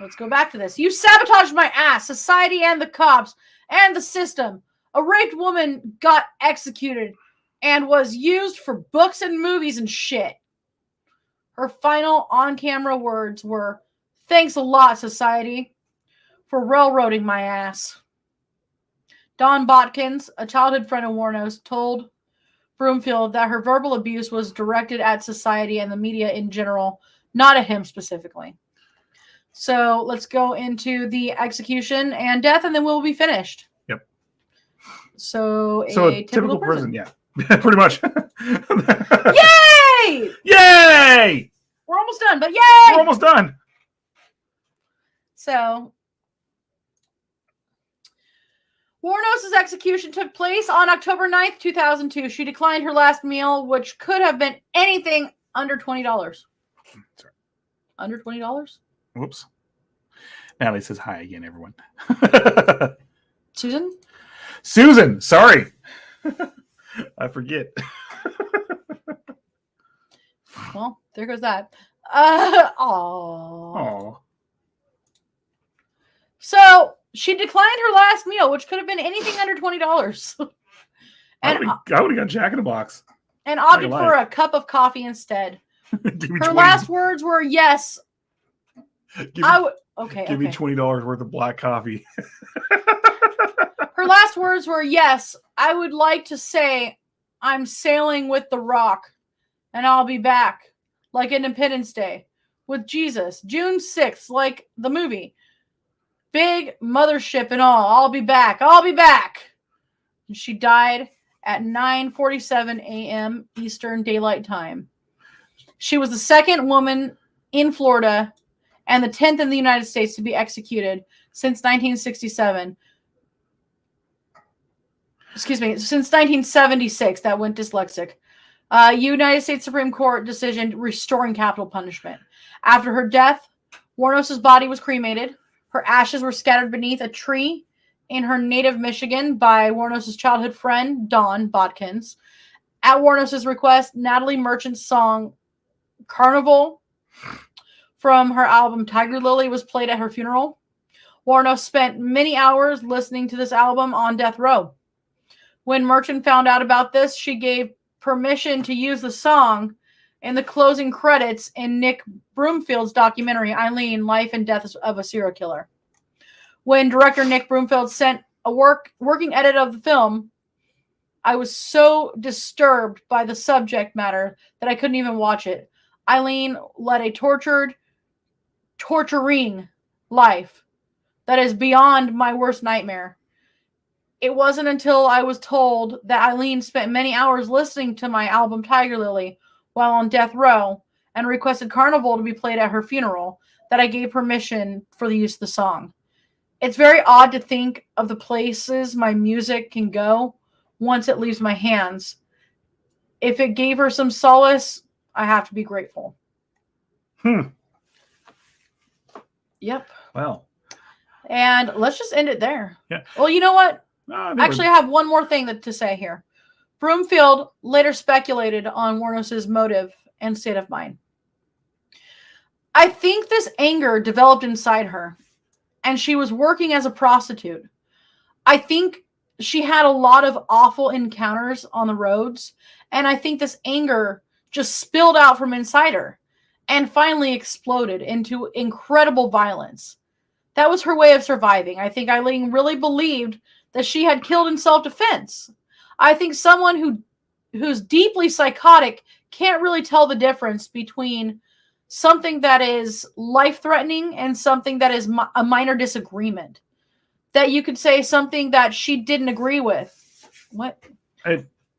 let's go back to this. You sabotaged my ass, society and the cops and the system. A raped woman got executed and was used for books and movies and shit. Her final on-camera words were, "Thanks a lot, society, for railroading my ass." Dawn Botkins, a childhood friend of Wuornos, told Broomfield that her verbal abuse was directed at society and the media in general, not at him specifically. So let's go into the execution and death, and then we'll be finished.
Yep.
So
a typical prison, yeah. Pretty much.
Yay!
Yay!
We're almost done, but yay!
We're almost done.
So, Wuornos' execution took place on October 9th, 2002. She declined her last meal, which could have been anything under $20.
Sorry.
Under $20?
Whoops. Natalie says hi again, everyone.
Susan?
Susan, sorry. I forget.
Well, there goes that. Aww.
Oh.
So she declined her last meal, which could have been anything under $20,
I would have got Jack in the Box.
and opted for a cup of coffee instead.
Give me
Her
20.
last words were, "Yes, I would." Okay,
Give me $20 worth of black coffee.
Her last words were, "Yes, I would like to say I'm sailing with the Rock, and I'll be back, like Independence Day, with Jesus, June 6th, like the movie. Big mothership and all. I'll be back. I'll be back." And she died at 9:47 a.m. Eastern Daylight Time. She was the second woman in Florida and the 10th in the United States to be executed since 1967. Excuse me, since 1976. That went dyslexic. United States Supreme Court decision restoring capital punishment. After her death, Wuornos' body was cremated. Her ashes were scattered beneath a tree in her native Michigan by Wuornos' childhood friend, Dawn Bodkins. At Wuornos' request, Natalie Merchant's song Carnival from her album Tiger Lily was played at her funeral. Wuornos spent many hours listening to this album on death row. When Merchant found out about this, she gave permission to use the song in the closing credits in Nick Broomfield's documentary, Aileen, Life and Death of a Serial Killer. When director Nick Broomfield sent a working edit of the film, I was so disturbed by the subject matter that I couldn't even watch it. Aileen led a torturing life that is beyond my worst nightmare. It wasn't until I was told that Aileen spent many hours listening to my album Tiger Lily while on death row and requested Carnival to be played at her funeral that I gave permission for the use of the song. It's very odd to think of the places my music can go once it leaves my hands. If it gave her some solace, I have to be grateful. Yep.
Well.
And let's just end it there.
Yeah.
Well, you know what? Actually, I have one more thing to say here. Broomfield later speculated on Wuornos' motive and state of mind. I think this anger developed inside her, and she was working as a prostitute. I think she had a lot of awful encounters on the roads, and I think this anger just spilled out from inside her and finally exploded into incredible violence. That was her way of surviving. I think Aileen really believed that she had killed in self-defense. I think someone who's deeply psychotic can't really tell the difference between something that is life-threatening and something that is a minor disagreement. That you could say something that she didn't agree with. What?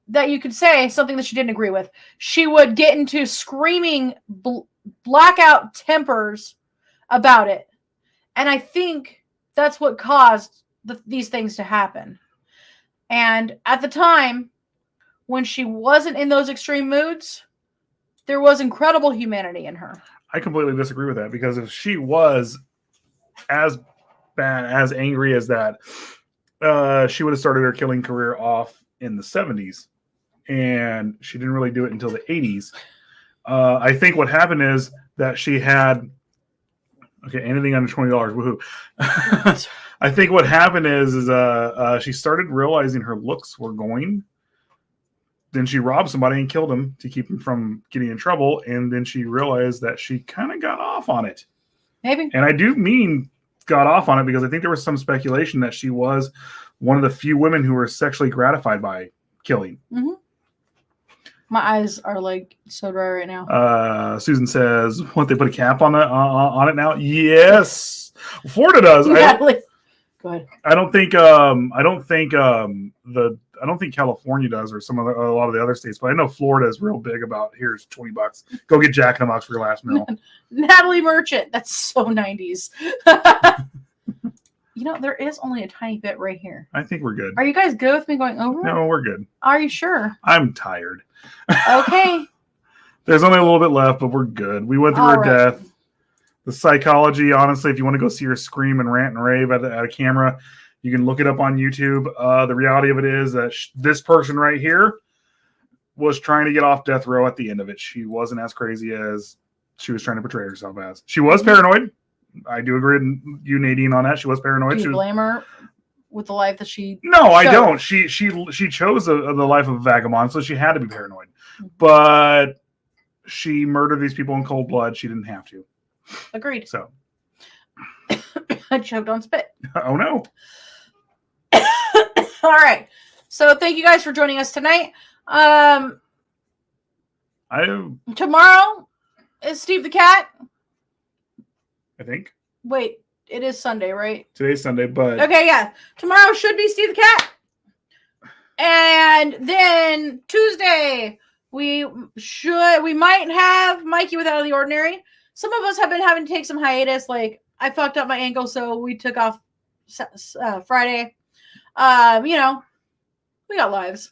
That you could say something that she didn't agree with. She would get into screaming blackout tempers about it. And I think that's what caused these things to happen. And at the time, when she wasn't in those extreme moods, there was incredible humanity in her.
I completely disagree with that, because if she was as bad, as angry as that, she would have started her killing career off in the 70s. And she didn't really do it until the 80s. I think what happened is that she had... Okay, anything under $20, woohoo. I think what happened is she started realizing her looks were going. Then she robbed somebody and killed him to keep him from getting in trouble. And then she realized that she kind of got off on it.
Maybe.
And I do mean got off on it, because I think there was some speculation that she was one of the few women who were sexually gratified by killing.
Mm-hmm. My eyes are like so dry right now.
Susan says, "What, they put a cap on it now?" Yes, Florida does.
Natalie. Go ahead.
I don't think California does, or a lot of the other states, but I know Florida is real big about here's $20. Go get Jack in the Box for your last meal.
Natalie Merchant. That's so 90s. You know, there is only a tiny bit right here.
I think we're good.
Are you guys good with me going over?
No, we're good.
Are you sure?
I'm tired.
Okay.
There's only a little bit left, but we're good. We went through
All
her
right.
death. The psychology, honestly, if you want to go see her scream and rant and rave at a camera, you can look it up on YouTube. The reality of it is that this person right here was trying to get off death row at the end of it. She wasn't as crazy as she was trying to portray herself as. She was paranoid. I do agree with you, Nadine, on that. She was paranoid.
Do you blame her with the life that she
No, I
chose?
don't. She chose the life of a vagabond, so she had to be paranoid. But she murdered these people in cold blood. She didn't have to.
Agreed.
So,
I choked on spit.
oh no.
All right. So thank you guys for joining us tonight. Tomorrow is Steve the Cat.
I think
Wait, it is Sunday, right?
today's Sunday, but
Okay, yeah. Tomorrow should be Steve the Cat. And then Tuesday, we might have Mikey with Out of the Ordinary. Some of us have been having to take some hiatus. Like, I fucked up my ankle, so we took off Friday. You know, we got lives.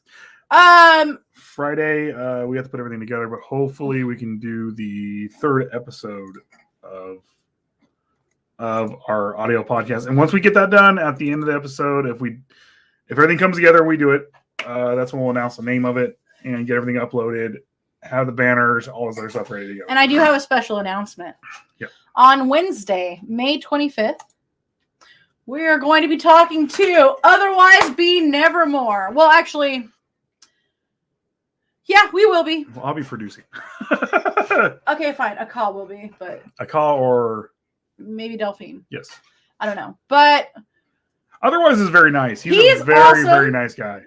Friday we have to put everything together, but hopefully we can do the third episode of our audio podcast. And once we get that done at the end of the episode, if everything comes together, we do it. That's when we'll announce the name of it and get everything uploaded, have the banners, all this other stuff ready to go.
And I do have a special announcement.
Yep.
On Wednesday, May 25th, we are going to be talking to Otherwise Be Nevermore. Well, actually, yeah, we will be.
Well, I'll be producing.
Okay, fine. A call will be, but
A call or
maybe Delphine.
yes.
I don't know. But
Otherwise is very nice. He's
He's
a very,
awesome.
very nice guy.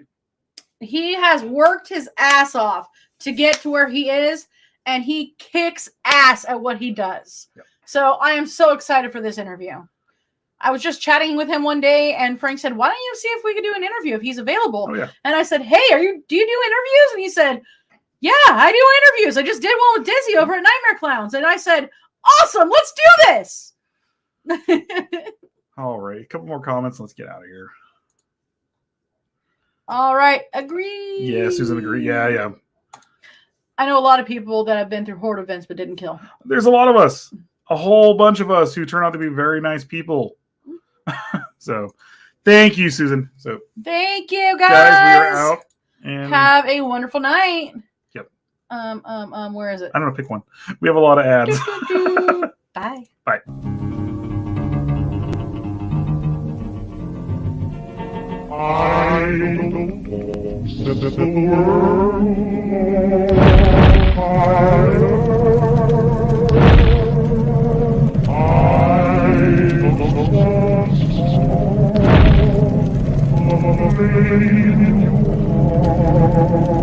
he has worked his ass off to get to where he is, and he kicks ass at what he does.
Yep.
So I am so excited for this interview. I was just chatting with him one day, and Frank said, "Why don't you see if we could do an interview if he's available?"
Oh, yeah.
And I said, "Hey, do you do interviews?" And he said, "Yeah, I do interviews. I just did one with Dizzy over at Nightmare Clowns." And I said, "Awesome, let's do this."
All right. A couple more comments. Let's get out of here.
All right, agree.
Yeah, Susan agreed. Yeah.
I know a lot of people that have been through horde events but didn't kill.
There's a lot of us. A whole bunch of us who turn out to be very nice people. So, thank you, Susan. So,
Thank you, guys.
guys, we are out. And
Have a wonderful night.
Yep.
Where is it?
I don't know, pick one. We have a lot of ads.
Bye.
Bye.
I don't know, set the world fire. I don't want to love